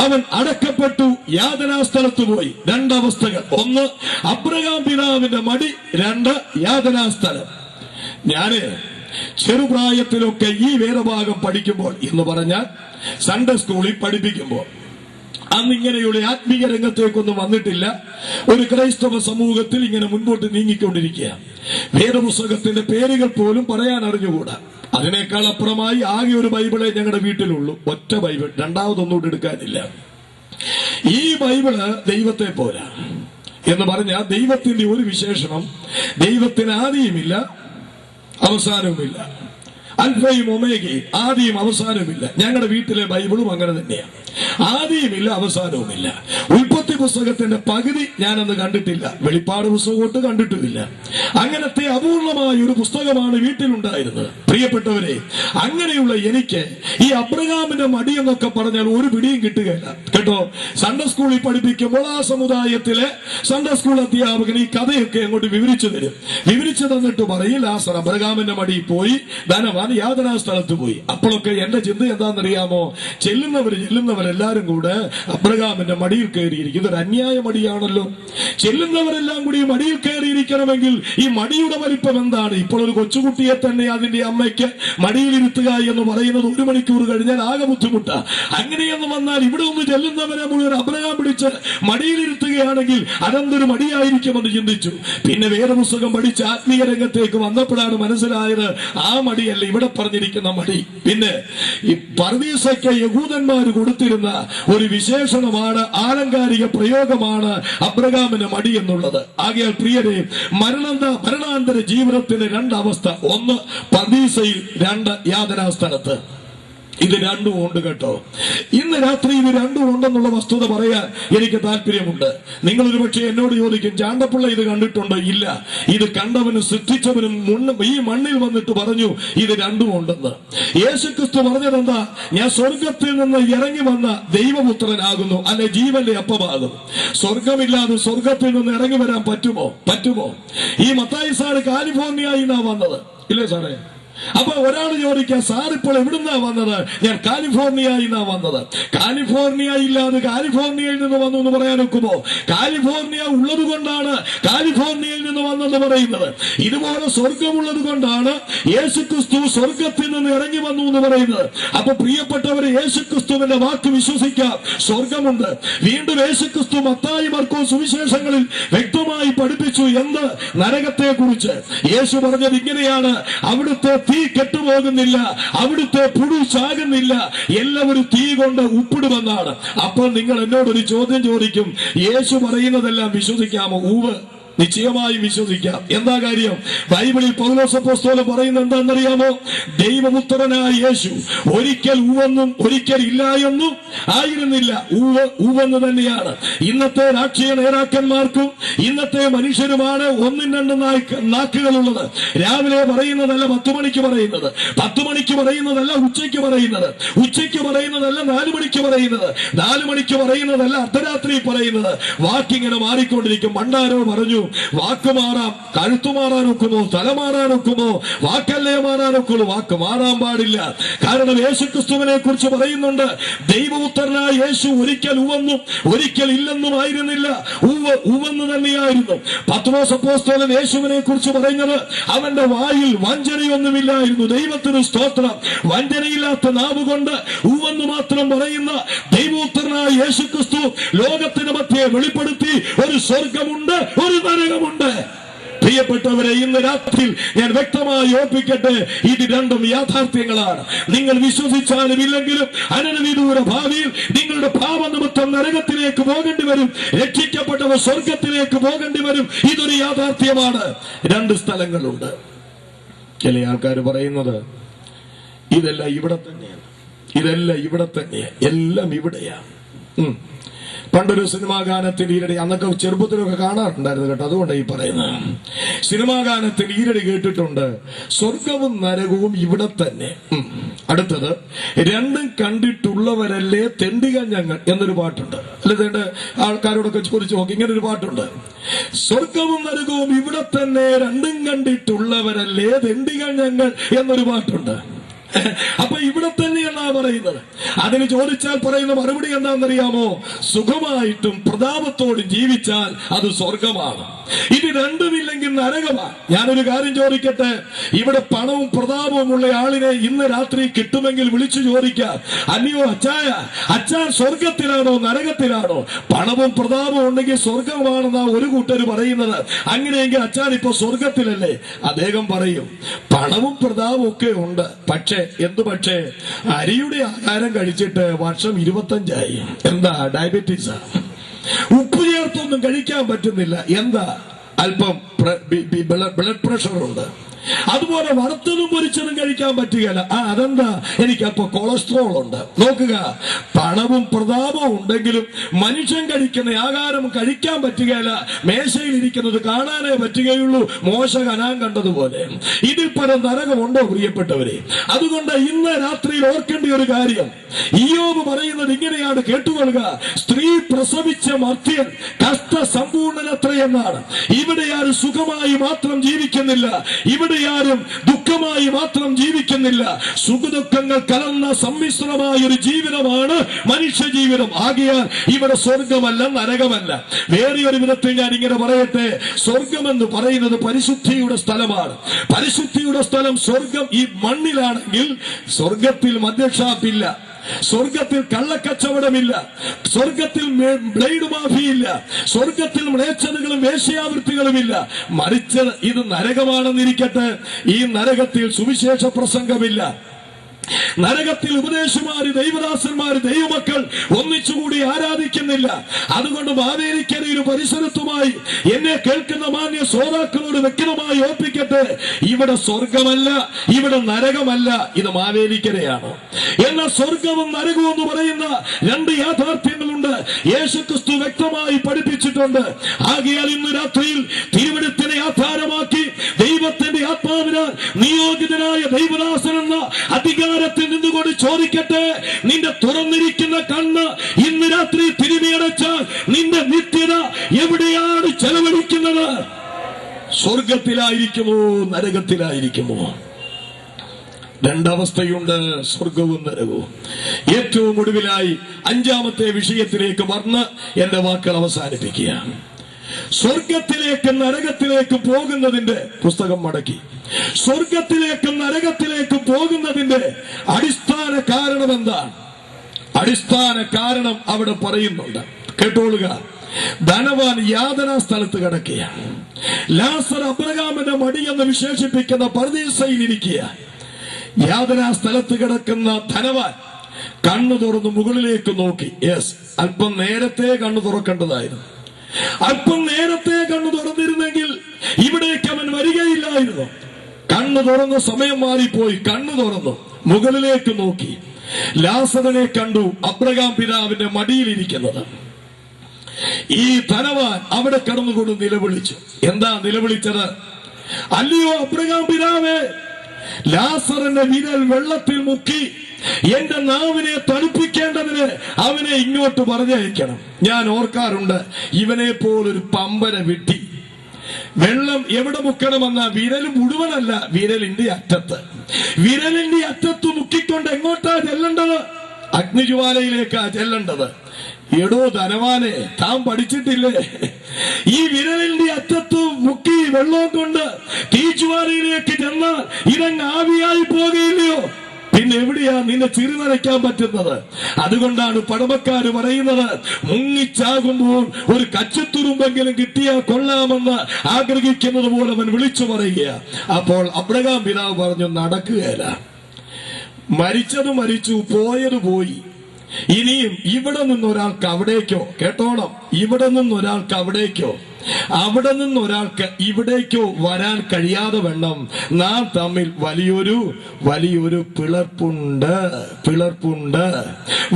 അവൻ അടക്കപ്പെട്ടു, യാതനാസ്ഥലത്ത് പോയി. 2 അവസ്ഥകൾ. 1 അബ്രഹാം പിതാവിന്റെ മടി, 2 യാതനാസ്ഥലം. ഞാന് ചെറുപ്രായത്തിലൊക്കെ ഈ വേദഭാഗം പഠിക്കുമ്പോൾ, എന്ന് പറഞ്ഞാൽ സൺഡേ സ്കൂളിൽ പഠിപ്പിക്കുമ്പോൾ, അന്ന് ഇങ്ങനെയുള്ള ആത്മീയ രംഗത്തേക്കൊന്നും വന്നിട്ടില്ല. ഒരു ക്രൈസ്തവ സമൂഹത്തിൽ ഇങ്ങനെ മുൻപോട്ട് നീങ്ങിക്കൊണ്ടിരിക്കുക. വേദപുസ്തകത്തിന്റെ പേരുകൾ പോലും പറയാൻ അറിഞ്ഞുകൂടാ. അതിനേക്കാൾ അപ്പുറമായി ആകെ ഒരു ബൈബിളെ ഞങ്ങളുടെ വീട്ടിലുള്ളൂ, ഒറ്റ ബൈബിൾ, രണ്ടാമതൊന്നും എടുക്കാനില്ല. ഈ ബൈബിള് ദൈവത്തെ പോരാ എന്ന് പറഞ്ഞാൽ ദൈവത്തിന്റെ ഒരു വിശേഷണം, ദൈവത്തിന് ആദിയുമില്ല അവസാനവുമില്ല, അൽഫയും ഒമേഗയും, ആദിയും അവസാനവുമില്ല. ഞങ്ങളുടെ വീട്ടിലെ ബൈബിളും അങ്ങനെ തന്നെയാണ്, ആദിയുമില്ല അവസാനവുമില്ല. ഉൽപ്പത്തി പുസ്തകത്തിന്റെ പകുതി ഞാനന്ന് കണ്ടിട്ടില്ല, വെളിപ്പാട് പുസ്തകം കണ്ടിട്ടുമില്ല. അങ്ങനത്തെ അപൂർണമായ ഒരു പുസ്തകമാണ് വീട്ടിലുണ്ടായിരുന്നത്. പ്രിയപ്പെട്ടവരെ, അങ്ങനെയുള്ള എനിക്ക് ഈ അബ്രഹാമിന്റെ മടി എന്നൊക്കെ പറഞ്ഞാൽ ഒരു പിടിയും കിട്ടുകയില്ല കേട്ടോ. സൺഡേ സ്കൂളിൽ പഠിപ്പിക്കുമ്പോൾ ആ സമുദായത്തിലെ സൺഡേ സ്കൂൾ അധ്യാപകൻ ഈ കഥയൊക്കെ അങ്ങോട്ട് വിവരിച്ചു തരും. വിവരിച്ചു തന്നിട്ട് പറയും, ലാസർ അബ്രഹാമിന്റെ മടിയിൽ പോയി, ധനവാൻ യാതനാ സ്ഥലത്ത് പോയി. അപ്പോഴൊക്കെ എന്റെ ചിന്ത എന്താണെന്നറിയാമോ? ചെല്ലുന്നവരെല്ലാരും കൂടെ അബ്രഹാമിന്റെ മടിയിൽ കയറിയിരിക്കും. ഇതൊരു അന്യായ മടിയാണല്ലോ. ചെല്ലുന്നവരെല്ലാം കൂടി ഈ മടിയിൽ കയറിയിരിക്കണമെങ്കിൽ ഈ മടിയുടെ വലിപ്പം എന്താണ്? ഇപ്പോൾ ഒരു കൊച്ചുകുട്ടിയെ തന്നെ അതിന്റെ അമ്മയ്ക്ക് മടിയിലിരുത്തുക എന്ന് പറയുന്നത് 1 മണിക്കൂർ കഴിഞ്ഞാൽ ആകെ ബുദ്ധിമുട്ടാ. അങ്ങനെയെന്ന് വന്നാൽ ഇവിടെ ഒന്ന് ചെല്ലുന്നവരെ മുഴുവൻ അബ്രഹാം പിടിച്ച് മടിയിലിരുത്തുകയാണെങ്കിൽ അതെന്തൊരു മടിയായിരിക്കുമെന്ന് ചിന്തിച്ചു. പിന്നെ വേദപുസ്തകം പഠിച്ച് ആത്മീയ രംഗത്തേക്ക് വന്നപ്പോഴാണ് മനസ്സിലായത്, ആ മടിയല്ല ഇവിടെ പറഞ്ഞിരിക്കുന്ന മടി. പിന്നെ ഈ പർദീസയ്ക്ക് യഹൂദന്മാർ കൊടുത്തിരുന്ന ഒരു വിശേഷണമാണ് ആലങ്കാരിക വലിയ പ്രയോഗമാണ് അബ്രഹാമിന് മടി എന്നുള്ളത്. ആകയാൽ പ്രിയരെ, മരണാന്തര ജീവിതത്തിന് രണ്ടവസ്ഥ: ഒന്ന് പർദീസയിൽ, രണ്ട് യാതനാസ്ഥലത്ത്. ഇത് രണ്ടും ഉണ്ട് കേട്ടോ. ഇന്ന് രാത്രി ഇത് രണ്ടും ഉണ്ടെന്നുള്ള വസ്തുത പറയാൻ എനിക്ക് താല്പര്യമുണ്ട്. നിങ്ങൾ ഒരു പക്ഷേ എന്നോട് ചോദിക്കും, ചാണ്ടപ്പിള്ള ഇത് കണ്ടിട്ടുണ്ടോ? ഇല്ല. ഇത് കണ്ടവനും സൃഷ്ടിച്ചവനും ഈ മണ്ണിൽ വന്നിട്ട് പറഞ്ഞു ഇത് രണ്ടും ഉണ്ടെന്ന്. യേശുക്രിസ്തു പറഞ്ഞതെന്താ? ഞാൻ സ്വർഗത്തിൽ നിന്ന് ഇറങ്ങി വന്ന ദൈവപുത്രനാകുന്നു, അല്ലെ ജീവന്റെ അപ്പമാകും. സ്വർഗമില്ലാതെ സ്വർഗത്തിൽ നിന്ന് ഇറങ്ങി വരാൻ പറ്റുമോ? ഈ മത്തായി സാറ് കാലിഫോർണിയയിൽ നിന്നാ വന്നത്, ഇല്ലേ സാറേ? അപ്പൊ ഒരാൾ ചോദിക്കാം, സാർ ഇപ്പോൾ എവിടുന്നാ വന്നത്? ഞാൻ കാലിഫോർണിയയിൽ നിന്നാ വന്നത്. കാലിഫോർണിയ ഇല്ലാതെ കാലിഫോർണിയയിൽ നിന്ന് വന്നു എന്ന് പറയാൻ ഒക്കുമോ? കാലിഫോർണിയ ഉള്ളത് കൊണ്ടാണ് കാലിഫോർണിയയിൽ നിന്ന് വന്നെന്ന് പറയുന്നത്. ഇതുപോലെ സ്വർഗമുള്ളത് കൊണ്ടാണ് യേശുക്രിസ്തു സ്വർഗത്തിൽ നിന്ന് ഇറങ്ങി വന്നു എന്ന് പറയുന്നത്. അപ്പൊ പ്രിയപ്പെട്ടവരെ, യേശുക്രിസ്തുവിന്റെ വാക്ക് വിശ്വസിക്കാം, സ്വർഗമുണ്ട്. വീണ്ടും യേശുക്രിസ്തു മത്തായി, മർക്കോസ് സുവിശേഷങ്ങളിൽ വ്യക്തമായി പഠിപ്പിച്ചു. എന്ത്? നരകത്തെ കുറിച്ച്. യേശു പറഞ്ഞത് ഇങ്ങനെയാണ്: അവിടുത്തെ തീ കെട്ടുപോകുന്നില്ല, അവിടുത്തെ പുഴു ചാകുന്നില്ല, എല്ലാവരും തീ കൊണ്ട് ഉപ്പിടുമെന്നാണ്. അപ്പോൾ നിങ്ങൾ എന്നോടൊരു ചോദ്യം ചോദിക്കും, യേശു പറയുന്നതെല്ലാം വിശ്വസിക്കാമോ? നിശ്ചയമായും വിശ്വസിക്കാം. എന്താ കാര്യം? ബൈബിളിൽ പൗലോസ് അപ്പോസ്തലൻ പറയുന്നത് എന്താണെന്നറിയാമോ? ദൈവപുത്രനായ യേശു ഒരിക്കൽ ഉവെന്നും ഒരിക്കൽ ഇല്ല എന്നും ആയിരുന്നില്ല. ഉവെന്ന് തന്നെയാണ്. ഇന്നത്തെ രാഷ്ട്രീയ നേതാക്കന്മാർക്കും ഇന്നത്തെ മനുഷ്യരുമാണ് ഒന്നും രണ്ടും നാക്കുകളുള്ളത്. രാവിലെ പറയുന്നതല്ല 10 മണിക്ക് പറയുന്നത്, 10 മണിക്ക് പറയുന്നതല്ല ഉച്ചയ്ക്ക് പറയുന്നത്, ഉച്ചയ്ക്ക് പറയുന്നതല്ല 4 മണിക്ക് പറയുന്നത്, 4 മണിക്ക് പറയുന്നതല്ല അർദ്ധരാത്രി പറയുന്നത്. വാക്കിങ്ങനെ മാറിക്കൊണ്ടിരിക്കും. മണ്ടാരോ പറഞ്ഞു, വാക്ക് മാറാം, കഴുത്തു മാറാനൊക്കുമോ? തല മാറാനൊക്കുമോ? വാക്കല്ലേ മാറാനൊക്കുള്ളൂ, വാക്ക് മാറാൻ പാടില്ല. കാരണം യേശുക്രിസ്തുവിനെ കുറിച്ച് പറയുന്നുണ്ട്, ദൈവപുത്രനായ യേശു ഒരിക്കൽ ഉവെന്നും ഒരിക്കൽ ഇല്ലെന്നും ആയിരുന്നില്ല, ഉവെന്ന് തന്നെയായിരുന്നു. പത്രോസ് അപ്പോസ്തലൻ യേശുവിനെ കുറിച്ച് പറയുന്നത്, അവന്റെ വായിൽ വഞ്ചനയൊന്നുമില്ലായിരുന്നു. ദൈവത്തിന് സ്തോത്രം. വഞ്ചനയില്ലാത്ത നാവ് കൊണ്ട് ഉവെന്ന് മാത്രം പറയുന്ന ദൈവപുത്രനായ യേശുക്രിസ്തു ലോകത്തിന് മധ്യേ വെളിപ്പെടുത്തി ഒരു സ്വർഗമുണ്ട്, ഒരു നരകമുണ്ട്. പ്രിയപ്പെട്ടവരെ, ഇന്ന് രാത്രി ഞാൻ വ്യക്തമായി ഓർപ്പിക്കട്ടെ, ഇത് രണ്ടും യാഥാർത്ഥ്യങ്ങളാണ്. നിങ്ങൾ വിശ്വസിച്ചാലും ഇല്ലെങ്കിലും അനന്തവിദൂര ഭാവിയിൽ നിങ്ങളുടെ പാപനിമിത്തം നരകത്തിലേക്ക് പോകേണ്ടി വരും, രക്ഷിക്കപ്പെട്ടവർ സ്വർഗത്തിലേക്ക് പോകേണ്ടി വരും. ഇതൊരു യാഥാർത്ഥ്യമാണ്. 2 സ്ഥലങ്ങളുണ്ട്. ചില ആൾക്കാർ പറയുന്നത് ഇതെല്ലാം ഇവിടെ തന്നെയാണ്, ഇതെല്ലാം ഇവിടെ തന്നെയാണ്, എല്ലാം ഇവിടെയാണ്. പണ്ടൊരു സിനിമാ ഗാനത്തിൽ ഈരടി, അന്നൊക്കെ ചെറുപ്പത്തിലൊക്കെ കാണാറുണ്ടായിരുന്നു കേട്ടോ, അതുകൊണ്ട് ഈ പറയുന്നത്. സിനിമാ ഗാനത്തിൽ ഈരടി കേട്ടിട്ടുണ്ട്, സ്വർഗവും നരകവും ഇവിടെ തന്നെ. അടുത്തത്, രണ്ടും കണ്ടിട്ടുള്ളവരല്ലേ തെണ്ടിക ഞങ്ങൾ എന്നൊരു പാട്ടുണ്ട്. അല്ലെ, ആൾക്കാരോടൊക്കെ ചോദിച്ചു നോക്കി, ഇങ്ങനൊരു പാട്ടുണ്ട്. സ്വർഗവും നരകവും ഇവിടെ തന്നെ, രണ്ടും കണ്ടിട്ടുള്ളവരല്ലേ തെണ്ടിക ഞങ്ങൾ എന്നൊരു പാട്ടുണ്ട്. അപ്പൊ ഇവിടെ തന്നെയാണ് പറയുന്നത്. അതിന് ചോദിച്ചാൽ പറയുന്ന മറുപടി എന്താണെന്നറിയാമോ? സുഖമായിട്ടും പ്രതാപത്തോടും ജീവിച്ചാൽ അത് സ്വർഗമാണ്. ഇത് രണ്ടുമില്ലെങ്കിൽ നരകമാണ്. ഞാനൊരു കാര്യം ചോദിക്കട്ടെ, ഇവിടെ പണവും പ്രതാപവും ഉള്ള ആളിനെ ഇന്ന് രാത്രി കിട്ടുമെങ്കിൽ വിളിച്ചു ചോദിക്കാം, അല്ലയോ അച്ഛാൻ സ്വർഗത്തിലാണോ നരകത്തിലാണോ? പണവും പ്രതാപവും ഉണ്ടെങ്കിൽ സ്വർഗമാണെന്നാ ഒരു കൂട്ടർ പറയുന്നത്. അങ്ങനെയെങ്കിൽ അച്ഛൻ ഇപ്പൊ സ്വർഗത്തിലല്ലേ? അദ്ദേഹം പറയും, പണവും പ്രതാപവും ഒക്കെ ഉണ്ട്, പക്ഷേ അരിയുടെ ആഹാരം കഴിച്ചിട്ട് വർഷം 25 എന്താ? ഡയബറ്റീസാ. ഉപ്പ് ചേർത്തൊന്നും കഴിക്കാൻ പറ്റുന്നില്ല. എന്താ? അല്പം ബ്ലഡ് പ്രഷർ ഉണ്ട്. അതുപോലെ വറുത്തതും പൊരിച്ചതും കഴിക്കാൻ പറ്റുകയില്ല. അതെന്താ? എനിക്ക് അല്പം കൊളസ്ട്രോൾ ഉണ്ട്. നോക്കുക, പണവും പ്രതാപവും ഉണ്ടെങ്കിലും മനുഷ്യൻ കഴിക്കുന്ന ആഹാരം കഴിക്കാൻ പറ്റുകയില്ല. മേശയിൽ ഇരിക്കുന്നത് കാണാനേ പറ്റുകയുള്ളൂ, മോശ കനാൻ കണ്ടതുപോലെ. ഇതിൽ പരം നരകമുണ്ടോ പ്രിയപ്പെട്ടവരെ? അതുകൊണ്ട് ഇന്ന് രാത്രിയിൽ ഓർക്കേണ്ട ഒരു കാര്യം, ഇയ്യോബ് പറയുന്നത് ഇങ്ങനെയാണ്, കേട്ടുകൊള്ളുക. സ്ത്രീ പ്രസവിച്ച മർത്യൻ കഷ്ടസമ്പൂർണനത്രയെന്നാണ്. ഇവിടെ ആരും സുഖമായി മാത്രം ജീവിക്കുന്നില്ല, ഇവിടെ ആരും ദുഃഖമായി മാത്രം ജീവിക്കുന്നില്ല. സുഖദുഃഖങ്ങൾ കലർന്ന സമ്മിശ്രമായ ഒരു ജീവിതമാണ് മനുഷ്യ ജീവിതം. ആകയാൽ ഇവിടെ സ്വർഗമല്ല, നരകമല്ല. വേറെ ഒരു വിധത്തിൽ ഞാൻ ഇങ്ങനെ പറയട്ടെ, സ്വർഗമെന്ന് പറയുന്നത് പരിശുദ്ധിയുടെ സ്ഥലമാണ്. പരിശുദ്ധിയുടെ സ്ഥലം സ്വർഗം ഈ മണ്ണിലാണെങ്കിൽ സ്വർഗത്തിൽ മദ്യഷാപ്പില്ല, സ്വർഗത്തിൽ കള്ളക്കച്ചവടമില്ല, സ്വർഗത്തിൽ ബ്ലേഡ് മാഫിയില്ല, സ്വർഗത്തിൽ മ്ലേച്ഛതകളും വേശ്യാവൃത്തികളുമില്ല. മറിച്ച് ഇത് നരകമാണെന്നിരിക്കട്ടെ, ഈ നരകത്തിൽ സുവിശേഷ പ്രസംഗമില്ല, നരകത്തിൽ ഉപദേശമാര്, ദൈവദാസന്മാര്, ദൈവമക്കൾ ഒന്നിച്ചുകൂടി ആരാധിക്കുന്നില്ല. അതുകൊണ്ട് മാവേലിക്കരയിലും പരിസരത്തുമായി എന്നെ കേൾക്കുന്ന മാന്യ ശ്രോതാക്കളോട് വ്യക്തമായി ഓർപ്പിക്കട്ടെ, ഇവിടെ സ്വർഗമല്ല, ഇവിടെ നരകമല്ല, ഇത് മാവേലിക്കരയാണ്. എന്നാൽ സ്വർഗവും നരകവും എന്ന് പറയുന്ന രണ്ട് യാഥാർത്ഥ്യങ്ങളുണ്ട്. യേശുക്രിസ്തു വ്യക്തമായി പഠിപ്പിച്ചിട്ടുണ്ട്. ആകയാൽ ഇന്ന് രാത്രിയിൽ തിരുവെഴുത്തിനെ ആധാരമാക്കി ദൈവത്തിന്റെ ആത്മാവിനാൽ നിയോഗിതനായ ദൈവദാസൻ എന്ന അധികാരത്തിൽ നിന്നുകൊണ്ട് ചോദിക്കട്ടെ, നിന്റെ തുറന്നിരിക്കുന്ന കണ്ണ് ഇന്ന് രാത്രി തിരുമിയടച്ചാൽ നിന്റെ നിത്യത എവിടെയാണ് ചെലവഴിക്കുന്നത്? സ്വർഗത്തിലായിരിക്കുമോ നരകത്തിലായിരിക്കുമോ? രണ്ടവസ്ഥയുണ്ട്, സ്വർഗവും നരകവും. ഏറ്റവും ഒടുവിലായി അഞ്ചാമത്തെ വിഷയത്തിലേക്ക് വന്ന് എന്റെ വാക്കുകൾ അവസാനിപ്പിക്കുക. സ്വർഗത്തിലേക്കും നരകത്തിലേക്കും പോകുന്നതിന്റെ പുസ്തകം മടക്കി. സ്വർഗത്തിലേക്കും നരകത്തിലേക്കും പോകുന്നതിന്റെ അടിസ്ഥാന കാരണം എന്താണ്? അടിസ്ഥാന കാരണം അവിടെ പറയുന്നുണ്ട്, കേട്ടോളുക. ധനവാൻ യാതനാ സ്ഥലത്ത് കിടക്കുകയാണ്. ലാസർ അബ്രഹാമിന്റെ മടി എന്ന് വിശേഷിപ്പിക്കുന്ന പർദീസയിൽ ഇരിക്കുക. യാതനാ സ്ഥലത്ത് കിടക്കുന്ന ധനവാൻ കണ്ണു തുറന്ന് മുകളിലേക്ക് നോക്കി. യെസ്, അല്പം നേരത്തെ കണ്ണു തുറക്കേണ്ടതായിരുന്നു. അല്പം നേരത്തെ കണ്ണു തുറന്നിരുന്നെങ്കിൽ ഇവിടേക്ക് അവൻ വരികയില്ലായിരുന്നു. കണ്ണു തുറന്ന സമയം മാറിപ്പോയി. കണ്ണു തുറന്നു മുകളിലേക്ക് നോക്കി. ലാസറിനെ കണ്ടു, അബ്രഹാം പിതാവിന്റെ മടിയിലിരിക്കുന്നത്. ഈ ധനവാൻ അവിടെ കടന്നുകൊണ്ട് നിലവിളിച്ചു. എന്താ നിലവിളിച്ചത്? അല്ലയോ അബ്രഹാം പിതാവേ, ലാസറിന്റെ വിരൽ വെള്ളത്തിൽ മുക്കി എന്റെ നാവിനെ തണുപ്പിക്കേണ്ടതിന് അവനെ ഇങ്ങോട്ട് പറഞ്ഞയക്കണം. ഞാൻ ഓർക്കാറുണ്ട്, ഇവനെ പോലൊരു പമ്പര വെട്ടി വെള്ളം എവിടെ മുക്കണമെന്ന വിരൽ മുഴുവനല്ല, വിരലിന്റെ അറ്റത്ത്. വിരലിന്റെ അറ്റത്ത് മുക്കിക്കൊണ്ട് എങ്ങോട്ടാ ചെല്ലേണ്ടത്? അഗ്നിജ്വാലയിലേക്കാ ചെല്ലേണ്ടത്. എടോ ധനവാനെ, താൻ പഠിച്ചിട്ടില്ലേ? ഈ വിരലിന്റെ അറ്റത്ത് മുക്കി വെള്ളം കൊണ്ട് തീജ്വാലയിലേക്ക് ചെന്നാൽ ഇതങ്ങ് ആവിയായി പോകുകയില്ലയോ? പിന്നെ എവിടെയാ നിന്നെ ചിരി നനയ്ക്കാൻ പറ്റുന്നത്? അതുകൊണ്ടാണ് പടമക്കാര് പറയുന്നത്, മുങ്ങിച്ചാകുമ്പോൾ ഒരു കച്ചത്തുരുമ്പെങ്കിലും കിട്ടിയാൽ കൊള്ളാമെന്ന് ആഗ്രഹിക്കുന്നത് പോലെ അവൻ വിളിച്ചു പറയുക. അപ്പോൾ അബ്രഹാം പിതാവ് പറഞ്ഞു, നടക്കുകയില്ല. മരിച്ചത് മരിച്ചു, പോയത് പോയി. ഇനിയും ഇവിടെ നിന്നൊരാൾക്ക് അവിടേക്കോ, കേട്ടോണം, ഇവിടെ നിന്നൊരാൾക്ക് അവിടേക്കോ, അവിടെ നിന്നൊരാൾക്ക് ഇവിടേക്കോ വരാൻ കഴിയാതെ വേണം നാം തമ്മിൽ വലിയൊരു പിളർപ്പുണ്ട്.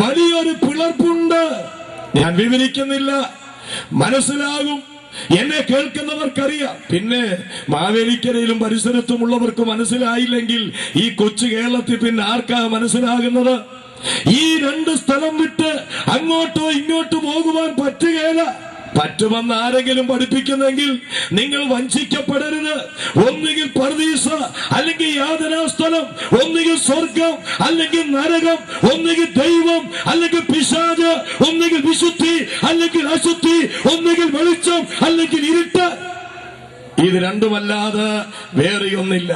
വലിയൊരു പിളർപ്പുണ്ട്. ഞാൻ വിവരിക്കുന്നില്ല, മനസ്സിലാകും. എന്നെ കേൾക്കുന്നവർക്കറിയാം. പിന്നെ മാവേലിക്കരയിലും പരിസരത്തുമുള്ളവർക്ക് മനസ്സിലായില്ലെങ്കിൽ ഈ കൊച്ചു കേരളത്തിൽ പിന്നെ ആർക്കാ മനസ്സിലാകുന്നത്? ഈ രണ്ട് സ്ഥലം വിട്ട് അങ്ങോട്ടോ ഇങ്ങോട്ടോ പോകുവാൻ പറ്റുകയില്ല. പറ്റുമെന്ന് ആരെങ്കിലും പഠിപ്പിക്കുന്നെങ്കിൽ നിങ്ങൾ വഞ്ചിക്കപ്പെടരുത്. ഒന്നുകിൽ പർദീസ, അല്ലെങ്കിൽ യാതനാസ്ഥലം, ഒന്നുകിൽ സ്വർഗം, അല്ലെങ്കിൽ നരകം, ഒന്നുകിൽ ദൈവം, അല്ലെങ്കിൽ പിശാച്, ഒന്നുകിൽ വിശുദ്ധി, അല്ലെങ്കിൽ അശുദ്ധി, ഒന്നുകിൽ വെളിച്ചം, അല്ലെങ്കിൽ ഇരുട്ട്. ഇത് രണ്ടുമല്ലാതെ വേറെയൊന്നില്ല.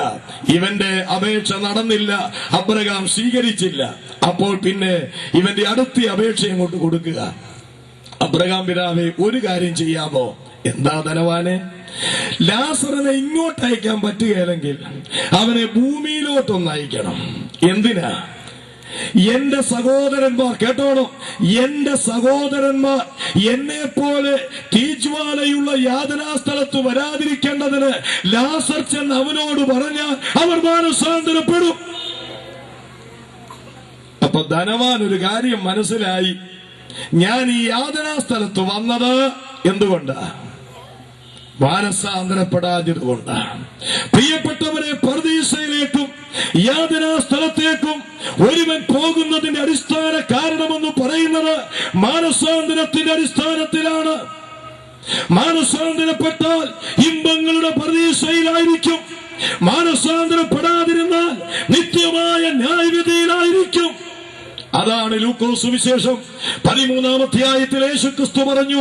ഇവന്റെ അപേക്ഷ നടന്നില്ല, അബ്രഹാം സ്വീകരിച്ചില്ല. അപ്പോൾ പിന്നെ ഇവന്റെ അടുത്ത അപേക്ഷ അങ്ങോട്ട് കൊടുക്കുക. അബ്രഹാം പിതാവേ, ഒരു കാര്യം ചെയ്യാമോ? എന്താ ധനവാനെ? ലാസറിനെ ഇങ്ങോട്ട് അയക്കാൻ പറ്റുകയില്ലെങ്കിൽ അവനെ ഭൂമിയിലോട്ടൊന്ന് അയക്കണം. എന്തിനാ? എന്റെ സഹോദരന്മാർ, കേട്ടോണോ, എന്റെ സഹോദരന്മാർ എന്നെ പോലെ തീജ്വാലയുള്ള യാതനാസ്ഥലത്ത് വരാതിരിക്കേണ്ടതിന് ലാസർ ചെന്ന് അവനോട് പറഞ്ഞാൽ അവർ മാനസാന്തരപ്പെടും. അപ്പൊ ധനവാൻ ഒരു കാര്യം മനസ്സിലായി, ഞാൻ ഈ യാതനാസ്ഥലത്ത് വന്നത് എന്തുകൊണ്ടാ? മാനസാന്തരപ്പെടാഞ്ഞതുകൊണ്ടാണ്. പ്രിയപ്പെട്ടവരെ, പർദീസയിലേക്കും യാതനാസ്ഥലത്തേക്കും ഒരുവൻ പോകുന്നതിന്റെ അടിസ്ഥാന കാരണമെന്ന് പറയുന്നത് മാനസാന്തരത്തിന്റെ അടിസ്ഥാനത്തിലാണ്. മാനസാന്തരപ്പെട്ടാൽ ഇമ്പങ്ങളുടെ പർദീസയിലായിരിക്കും. മാനസാന്തരപ്പെടാതിരുന്നാൽ നിത്യമായ ന്യായവിധിയിലായിരിക്കും. അതാണ് ലൂക്കോസ് സുവിശേഷം 13-ാം അധ്യായത്തിൽ യേശുക്രിസ്തു പറഞ്ഞു,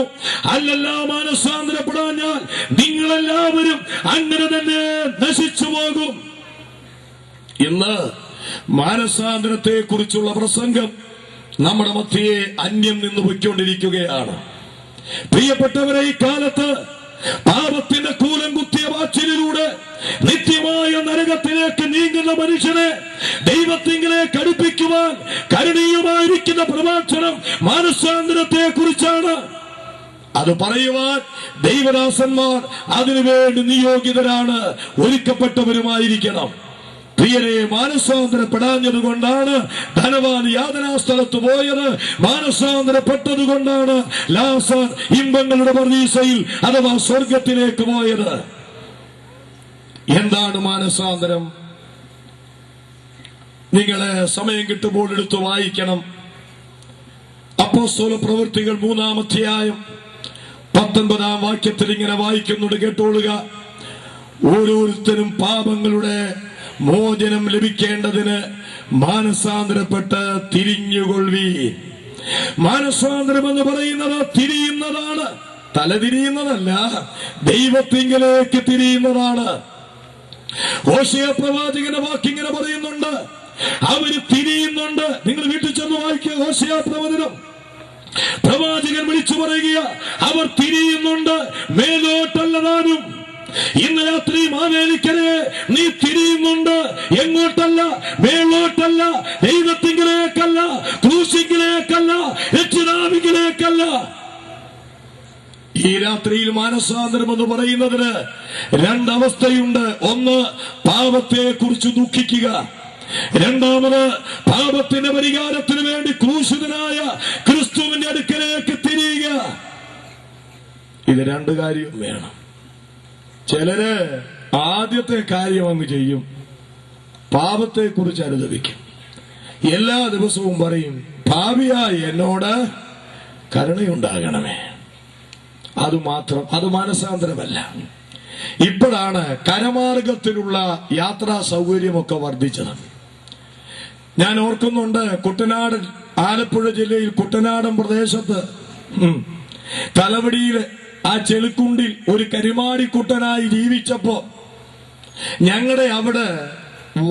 അല്ലല്ല മാനസാന്തരപ്പെടാഞ്ഞാൽ നിങ്ങളെല്ലാവരും അങ്ങനെ തന്നെ നശിച്ചു പോകും. ഇന്ന് മാനസാന്തരത്തെ കുറിച്ചുള്ള പ്രസംഗം നമ്മുടെ മധ്യയെ അന്യം നിന്ന് പോയിക്കൊണ്ടിരിക്കുകയാണ്. പ്രിയപ്പെട്ടവരെ, ഈ കാലത്ത് പാപത്തിന്റെ കൂലം കുത്തിയ വാച്ചിലൂടെ നിത്യമായ നരകത്തിലേക്ക് നീങ്ങുന്ന മനുഷ്യനെ ദൈവത്തിങ്കിലേക്ക് അടുപ്പിക്കുവാൻ പറയുന്ന പ്രഭാഷണം മാനസാന്തരത്തെ കുറിച്ചാണ്. അത് പറയുവാൻ ദൈവദാസന്മാർ അതിനുവേണ്ടി നിയോഗിതരാണ്, ഒരുക്കപ്പെട്ടവരുമായിരിക്കണം. പ്രിയരെ, മാനസാന്തരപ്പെടാഞ്ഞത് കൊണ്ടാണ് ധനവാൻ യാതനാസ്ഥലത്ത് പോയത്. മാനസാന്തരപ്പെട്ടത് കൊണ്ടാണ് ലാസർ ഇമ്പങ്ങളുടെ പർദീസയിൽ അഥവാ സ്വർഗത്തിലേക്ക് പോയത്. എന്താണ് മാനസാന്തരം? നിങ്ങളെ സമയം കിട്ടുമ്പോൾ എടുത്തു വായിക്കണം. അപ്പോസ്തല പ്രവൃത്തികൾ 3-ാം അധ്യായം 19-ാം വാക്യത്തിൽ ഇങ്ങനെ വായിക്കുന്നുണ്ട്, കേട്ടോളുക. ഓരോരുത്തരും പാപങ്ങളുടെ മോചനം ലഭിക്കേണ്ടതിന് മാനസാന്തരപ്പെട്ട് തിരിഞ്ഞുകൊള്ളുവീൻ. മാനസാന്തരം എന്ന് പറയുന്നത് തിരിയുന്നതാണ്, തലതിരിയുന്നതല്ല, ദൈവത്തിങ്കലേക്ക് തിരിയുന്നതാണ്. ഹോശേയ പ്രവാചകന്റെ വാക്കിങ്ങനെ പറയുന്നുണ്ട്, അവര് തിരിയുന്നുണ്ട്. നിങ്ങൾ വീട്ടിൽ ചെന്ന് വായിക്കുക ഹോശേയ പ്രവചനം. പ്രവാചകൻ വിളിച്ചു പറയുക, അവർ തിരിയുന്നുണ്ട്, മേലോട്ടല്ല താനും. ഇന്ന് രാത്രി മാവേലിക്കരെ നീ തിരിയുന്നുണ്ട്. എങ്ങോട്ടല്ല? മേലോട്ടല്ല, ദൈവത്തിങ്കിലേക്കല്ല, ക്രൂശിങ്കിലേക്കല്ല, രക്ഷിതാവിങ്കിലേക്കല്ല. ഈ രാത്രിയിൽ മാനസാന്തരം എന്ന് പറയുന്നതിന് രണ്ടവസ്ഥയുണ്ട്. ഒന്ന്, പാപത്തെ കുറിച്ച് ദുഃഖിക്കുക. രണ്ടാമത്, പാപത്തിന്റെ പരിഹാരത്തിന് വേണ്ടി ക്രൂശിതനായ ക്രിസ്തുവിന്റെ അടുക്കലേക്ക് തിരിയുക. ഇത് രണ്ട് കാര്യവും വേണം. ചിലര് ആദ്യത്തെ കാര്യം അങ്ങ് ചെയ്യും, പാപത്തെ കുറിച്ച് അനുദപിക്കും. എല്ലാ ദിവസവും പറയും, പാപിയായ എന്നോട് കരുണയുണ്ടാകണമേ. അതുമാത്രം, അത് മാനസാന്തരമല്ല. ഇപ്പോഴാണ് കരമാർഗത്തിലുള്ള യാത്രാ സൗകര്യമൊക്കെ വർദ്ധിച്ചത്. ഞാൻ ഓർക്കുന്നുണ്ട്, കുട്ടനാട്, ആലപ്പുഴ ജില്ലയിൽ കുട്ടനാടൻ പ്രദേശത്ത് തലവടിയിലെ ആ ചെളുക്കുണ്ടിൽ ഒരു കരിമാടിക്കുട്ടനായി ജീവിച്ചപ്പോ ഞങ്ങളുടെ അവിടെ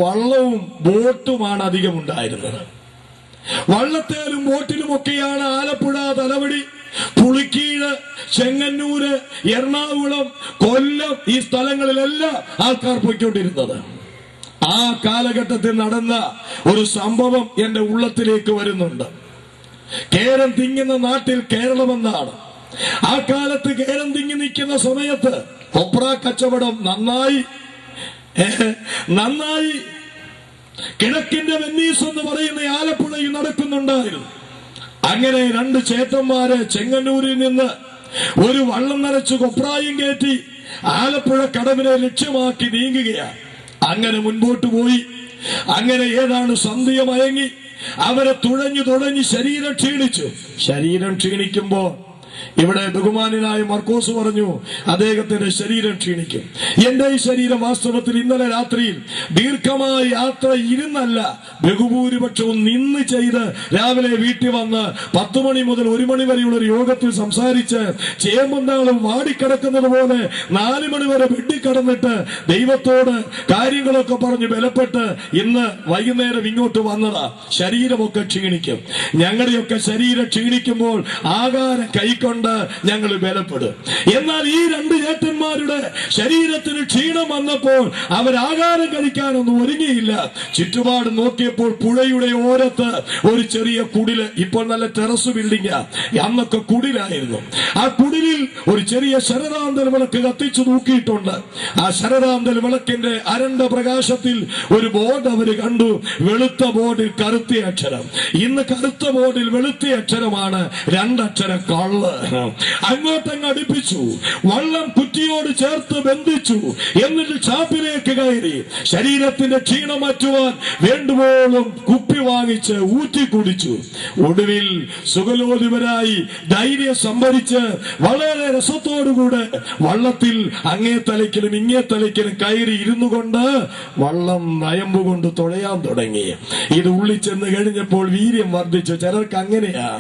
വള്ളവും ബോട്ടുമാണ് അധികം ഉണ്ടായിരുന്നത്. വള്ളത്തേലും ബോട്ടിലുമൊക്കെയാണ് ആലപ്പുഴ, തലവടി, പുളിക്കീഴ്, ചെങ്ങന്നൂര്, എറണാകുളം, കൊല്ലം ഈ സ്ഥലങ്ങളിലെല്ലാം ആൾക്കാർ പോയിക്കൊണ്ടിരുന്നത്. ആ കാലഘട്ടത്തിൽ നടന്ന ഒരു സംഭവം എന്റെ ഉള്ളത്തിലേക്ക് വരുന്നുണ്ട്. കേരം തിങ്ങുന്ന നാട്ടിൽ കേരളമെന്നാണ്. ആ കാലത്ത് കേരം തിങ്ങി നിൽക്കുന്ന സമയത്ത് കൊപ്ര കച്ചവടം നന്നായി കിഴക്കിന്റെ വെന്നീസ് എന്ന് പറയുന്ന ആലപ്പുഴയിൽ നടക്കുന്നുണ്ടായിരുന്നു. അങ്ങനെ രണ്ട് ചേട്ടന്മാര് ചെങ്ങന്നൂരിൽ നിന്ന് ഒരു വള്ളം നിറച്ച് കൊപ്രായും കയറ്റി ആലപ്പുഴ കടവിനെ ലക്ഷ്യമാക്കി നീങ്ങുകയാണ്. അങ്ങനെ മുൻപോട്ട് പോയി. അങ്ങനെ ഏതാണ്ട് സന്ധ്യ മയങ്ങി അവരെ തുഴഞ്ഞു ശരീരം ക്ഷീണിച്ചു. ശരീരം ക്ഷീണിക്കുമ്പോ ഇവിടെ ബഹുമാനായ മർക്കോസ് പറഞ്ഞു, അദ്ദേഹത്തിന്റെ ശരീരം ക്ഷീണിക്കും. എന്റെ ഈ ശരീരം വാസ്തവത്തിൽ ഇന്നലെ രാത്രിയിൽ ദീർഘമായ യാത്ര ഇരുന്നല്ല, ബഹുഭൂരിപക്ഷവും നിന്ന് ചെയ്ത് രാവിലെ വീട്ടിൽ വന്ന് 10 മണി മുതൽ 1 മണി വരെയുള്ള ഒരു യോഗത്തിൽ സംസാരിച്ച് ചേമ്പന്താളും വാടിക്കിടക്കുന്നത് പോലെ 4 മണി വരെ വെട്ടിക്കടന്നിട്ട് ദൈവത്തോട് കാര്യങ്ങളൊക്കെ പറഞ്ഞ് ബലപ്പെട്ട് ഇന്ന് വൈകുന്നേരം ഇങ്ങോട്ട് വന്നതാ. ശരീരമൊക്കെ ക്ഷീണിക്കും. ഞങ്ങളുടെയൊക്കെ ശരീരം ക്ഷീണിക്കുമ്പോൾ ആകാരം കൈക്കൊണ്ട് ഞങ്ങൾ ബലപ്പെടും. എന്നാൽ ഈ രണ്ട് ചേട്ടന്മാരുടെ ശരീരത്തിന് ക്ഷീണം വന്നപ്പോൾ അവരാകാരം കഴിക്കാനൊന്നും ഒരുങ്ങിയില്ല. ചുറ്റുപാട് നോക്കിയപ്പോൾ പുഴയുടെ ഓരത്ത് ഒരു ചെറിയ കുടില്, ഇപ്പോൾ നല്ല ടെറസ് ബിൽഡിംഗ്, അന്നൊക്കെ കുടിലായിരുന്നു. ആ കുടിലിൽ ഒരു ചെറിയ ശരദാന്തൽ വിളക്ക് കത്തിച്ചു തൂക്കിയിട്ടുണ്ട്. ആ ശരദാന്തൽ വിളക്കിന്റെ അരണ്ട പ്രകാശത്തിൽ ഒരു ബോർഡ് അവര് കണ്ടു. വെളുത്ത ബോർഡിൽ കറുത്ത അക്ഷരം. ഇന്ന് കറുത്ത ബോർഡിൽ വെളുത്ത അക്ഷരമാണ്, 2 അക്ഷരം കള്ള്. അങ്ങോട്ടങ്ങ് അടുപ്പിച്ചു, വള്ളം കുറ്റിയോട് ചേർത്ത് ബന്ധിച്ചു. എന്നിട്ട് ചാപ്പിലേക്ക് കയറി ശരീരത്തിന്റെ ക്ഷീണം മാറ്റുവാൻ വേണ്ടുവോളം കുപ്പി വാങ്ങിച്ച് ഊറ്റി കുടിച്ചു. ഒടുവിൽ സുഖലോലുപരായി ധൈര്യം സംഭരിച്ച് വളരെ രസത്തോടുകൂടെ വള്ളത്തിൽ അങ്ങേ തലയ്ക്കലും ഇങ്ങേ തലയ്ക്കലും കയറി ഇരുന്നു കൊണ്ട് വള്ളം നയമ്പുകൊണ്ട് തുഴയാൻ തുടങ്ങി. ഇത് ഉള്ളിച്ചെന്ന് കഴിഞ്ഞപ്പോൾ വീര്യം വർദ്ധിച്ചു. ചിലർക്ക് അങ്ങനെയാ,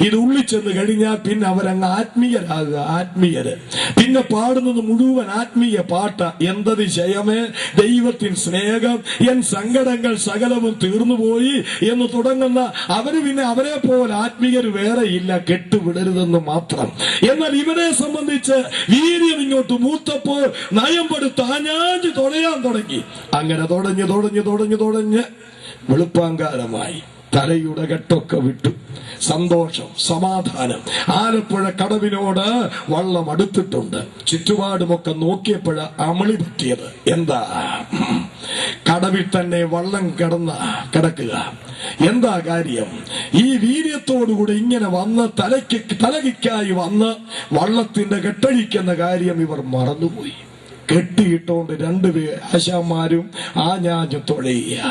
ഇത് ഉള്ളിച്ചെന്ന് കഴിഞ്ഞാൽ പിന്നെ അവരങ്ങ് ആത്മീയരാകുക. ആത്മീയര് പിന്നെ പാടുന്നത് മുഴുവൻ ആത്മീയ പാട്ട. എന്തത് ജയമേ ദൈവത്തിൻ സ്നേഹം, എൻ സങ്കടങ്ങൾ സകലവും തീർന്നുപോയി എന്ന് തുടങ്ങുന്ന അവര് പിന്നെ അവരെ പോലെ ആത്മീയര് വേറെ ഇല്ല, കെട്ടുവിടരുതെന്ന് മാത്രം. എന്നാൽ ഇവരെ സംബന്ധിച്ച് വീര്യം ഇങ്ങോട്ട് മൂത്തപ്പോൾ നയമ്പെടുത്ത് ആഞ്ഞാഞ്ഞ് തുഴയാൻ തുടങ്ങി. അങ്ങനെ തുടഞ്ഞ് വെളുപ്പാങ്കാലമായി. തലയുടെ കെട്ടൊക്കെ വിട്ടു. സന്തോഷം, സമാധാനം. ആലപ്പുഴ കടവിനോട് വള്ളം അടുത്തിട്ടുണ്ട്. ചുറ്റുപാടുമൊക്കെ നോക്കിയപ്പോഴ അമളി പറ്റിയത്. എന്താ? കടവിൽ തന്നെ വള്ളം കിടക്കുക. എന്താ കാര്യം? ഈ വീര്യത്തോടുകൂടി ഇങ്ങനെ വന്ന് തലകിക്കായി വന്ന് വള്ളത്തിന്റെ കെട്ടഴിക്കുന്ന കാര്യം ഇവർ മറന്നുപോയി. കെട്ടിയിട്ടോണ്ട് രണ്ടുപേർ ആശാന്മാരും ആഞ്ഞാഞ്ഞു തുഴയുക.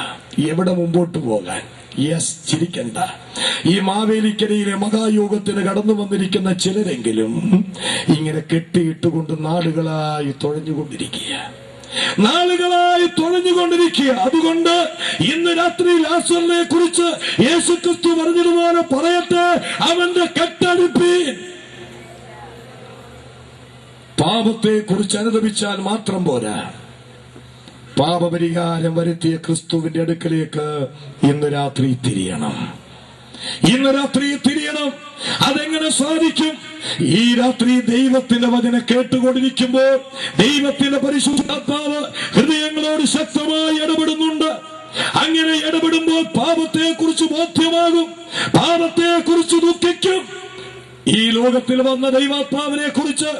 എവിടെ മുമ്പോട്ട് പോകാൻ? യെസ്, ചിരിക്കണ്ട. ഈ മാവേലിക്കരയിലെ മഹായോഗത്തിന് കടന്നു വന്നിരിക്കുന്ന ചിലരെങ്കിലും ഇങ്ങനെ കെട്ടിയിട്ടുകൊണ്ട് നാളുകളായി തുഴഞ്ഞുകൊണ്ടിരിക്കുക. അതുകൊണ്ട് ഇന്ന് രാത്രി ലാസറിനെ കുറിച്ച് യേശുക്രിസ്തു പറഞ്ഞതുപോലെ പറയട്ടെ, അവന്റെ കെട്ടടുപ്പീൻ. പാപത്തെ കുറിച്ച് അനുദപിച്ചാൽ മാത്രം പോരാ, പാപപരിഹാരം വരുത്തിയ ക്രിസ്തുവിന്റെ അടുക്കലേക്ക് ഇന്ന് രാത്രി തിരിയണം. അതെങ്ങനെ സാധിക്കും? ഈ രാത്രി ദൈവത്തിന്റെ വചനം കേട്ടുകൊണ്ടിരിക്കുമ്പോൾ ദൈവത്തിന്റെ പരിശുദ്ധാത്മാവ് ഹൃദയങ്ങളോട് ശക്തമായി ഇടപെടുന്നുണ്ട്. അങ്ങനെ ഇടപെടുമ്പോൾ പാപത്തെ കുറിച്ച് ബോധ്യമാകും, പാപത്തെ കുറിച്ച് ദുഃഖിക്കും. ഈ ലോകത്തിൽ വന്ന ദൈവാത്മാവിനെ കുറിച്ച്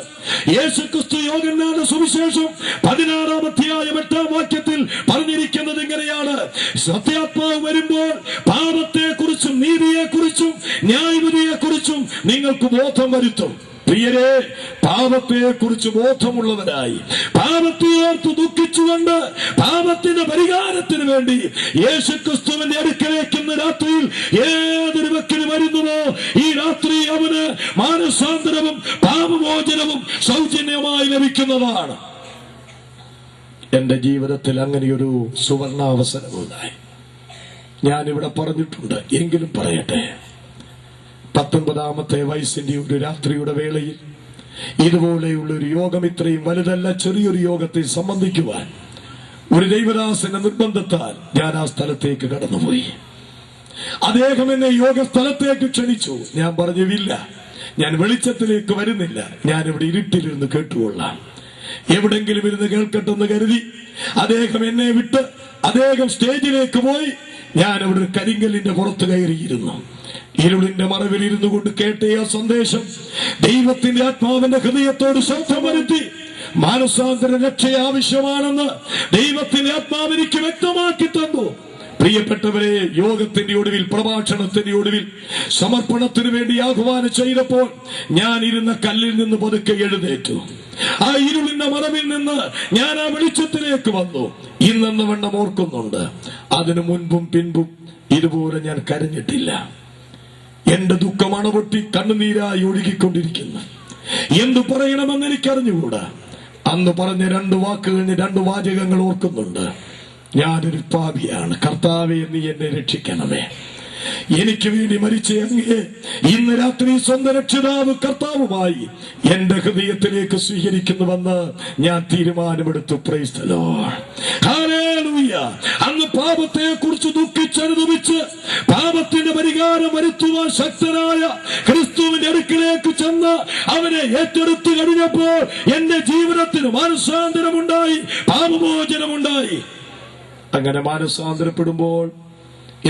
യേശുക്രിസ്തു യോഹന്നാന്റെ സുവിശേഷം 16-ാം അധ്യായം 8-ാം വാക്യത്തിൽ പറഞ്ഞിരിക്കുന്നത് ഇങ്ങനെയാണ്: സത്യാത്മാവ് വരുമ്പോൾ പാപത്തെ കുറിച്ചും നീതിയെ കുറിച്ചും ന്യായവിധിയെ കുറിച്ചും നിങ്ങൾക്ക് ബോധം വരുത്തും. പ്രിയരെ, പാപത്തെ കുറിച്ച് ബോധമുള്ളവരായി, പാപത്തെ ഓർത്ത് ദുഃഖിച്ചുകൊണ്ട് പാപത്തിന്റെ പരിഹാരത്തിന് വേണ്ടി യേശുക്രിസ്തുവിന്റെ അടുക്കലേക്ക് ഇന്ന് രാത്രിയിൽ ഏതൊരു വ്യക്തി വരുന്നുവോ, ഈ രാത്രി അവന് മാനസാന്തരവും പാപമോചനവും സൗജന്യമായി ലഭിക്കുന്നതാണ്. എന്റെ ജീവിതത്തിൽ അങ്ങനെയൊരു സുവർണാവസരമുണ്ടായി. ഞാനിവിടെ പറഞ്ഞിട്ടുണ്ട്, എങ്കിലും പറയട്ടെ. 19-ാമത്തെ വയസ്സിന്റെ ഒരു രാത്രിയുടെ വേളയിൽ ഇതുപോലെയുള്ള ഒരു യോഗം, ഇത്രയും വലുതല്ല, ചെറിയൊരു യോഗത്തിൽ സംബന്ധിക്കുവാൻ ഒരു ദൈവദാസന്റെ നിർബന്ധത്താൽ ഞാൻ ആ സ്ഥലത്തേക്ക് കടന്നുപോയി. അദ്ദേഹം എന്നെ യോഗ സ്ഥലത്തേക്ക് ക്ഷണിച്ചു. ഞാൻ പറഞ്ഞില്ല, ഞാൻ വെളിച്ചത്തിലേക്ക് വരുന്നില്ല, ഞാനിവിടെ ഇരുട്ടിലിരുന്ന് കേട്ടുകൊള്ളാം, എവിടെങ്കിലും ഇരുന്ന് കേൾക്കട്ടെന്ന് കരുതി അദ്ദേഹം എന്നെ വിട്ട് അദ്ദേഹം സ്റ്റേജിലേക്ക് പോയി. ഞാൻ അവിടെ ഒരു കരിങ്കല്ലിന്റെ പുറത്ത് കയറിയിരുന്നു. ഇരുളിന്റെ മറവിൽ ഇരുന്നു കൊണ്ട് കേട്ട ആ സന്ദേശം ദൈവത്തിന്റെ ആത്മാവിന്റെ ഹൃദയത്തോട് ശബ്ദം വരുത്തി. മാനസാന്തര രക്ഷ ആവശ്യമാണെന്ന് ദൈവത്തിന്റെ ആത്മാവിനിക്ക് വ്യക്തമാക്കി തന്നു. പ്രിയപ്പെട്ടവരെ, യോഗത്തിന്റെ ഒടുവിൽ, പ്രഭാഷണത്തിന്റെ ഒടുവിൽ സമർപ്പണത്തിന് വേണ്ടി ആഹ്വാനം ചെയ്തപ്പോൾ ഞാൻ ഇരുന്ന കല്ലിൽ നിന്ന് പതുക്കെ എഴുന്നേറ്റു. ആ ഇരുളിന്റെ മറവിൽ നിന്ന് ഞാൻ ആ വെളിച്ചത്തിലേക്ക് വന്നു. ഇന്നെന്ന വണ്ണം ഓർക്കുന്നുണ്ട്, അതിനു മുൻപും പിൻപും ഇതുപോലെ ഞാൻ കരഞ്ഞിട്ടില്ല. എന്റെ ദുഃഖം അണപൊട്ടി കണ്ണുനീരായി ഒഴുകിക്കൊണ്ടിരിക്കുന്നു. എന്തു പറയണമെന്ന് എനിക്കറിഞ്ഞുകൂടാ. അന്ന് പറഞ്ഞ 2 വാക്കുകൾ, 2 വാചകങ്ങൾ ഓർക്കുന്നുണ്ട്. ഞാനൊരു പാപിയാണ്, കർത്താവേ നീ എന്നെ രക്ഷിക്കണമേ. എനിക്ക് വേണ്ടി മരിച്ച അങ്ങയെ ഇന്ന് രാത്രി സ്വന്തം രക്ഷിതാവ് കർത്താവുമായി എന്റെ ഹൃദയത്തിലേക്ക് സ്വീകരിക്കുന്നുവെന്ന് ഞാൻ തീരുമാനമെടുത്തു. Praise the Lord, hallelujah. അന്ന് പാപത്തെ കുറിച്ച് ദുഃഖിച്ചനുഭവിച്ച് പാപത്തിന്റെ പരിഹാരം വരുത്തുവാൻ ശക്തനായ ക്രിസ്തുവിന്റെ അടുക്കിലേക്ക് ചെന്ന് അവനെ ഏറ്റെടുത്തു കഴിഞ്ഞപ്പോൾ എന്റെ ജീവിതത്തിന് മാനസാന്തരമുണ്ടായി, പാപമോചനമുണ്ടായി. അങ്ങനെ മാനസാന്തരപ്പെടുമ്പോൾ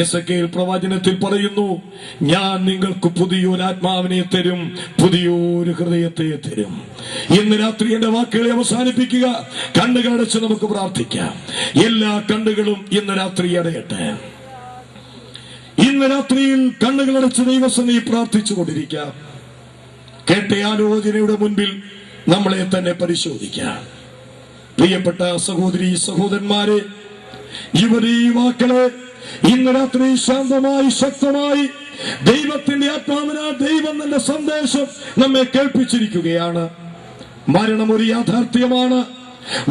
എസെക്കിയേൽ പ്രവചനത്തിൽ പറയുന്നു, ഞാൻ നിങ്ങൾക്ക് പുതിയൊരു ആത്മാവിനെ തരും, പുതിയൊരു ഹൃദയത്തെ തരും. ഇന്ന് രാത്രി എന്റെ വാക്കുകളെ അവസാനിപ്പിക്കുക. കണ്ണുകളടച്ച് നമുക്ക് പ്രാർത്ഥിക്കാം. എല്ലാ കണ്ണുകളും ഇന്ന് രാത്രി അടയട്ടെ. ഇന്ന് രാത്രിയിൽ കണ്ണുകളടച്ച് ദൈവസന്നിധിയിൽ പ്രാർത്ഥിച്ചുകൊണ്ടിരിക്കാം. കേട്ട ആലോചനയുടെ മുൻപിൽ നമ്മളെ തന്നെ പരിശോധിക്കാം. പ്രിയപ്പെട്ട സഹോദരി സഹോദരന്മാരെ, യുവതീ യുവാക്കളെ, ഇന്ന് രാത്രി ശാന്തമായി ശക്തമായി ദൈവത്തിന്റെ ആത്മാവിനാൽ ദൈവം തന്റെ സന്ദേശം നമ്മെ കേൾപ്പിച്ചിരിക്കുകയാണ്. മരണം ഒരു യാഥാർത്ഥ്യമാണ്.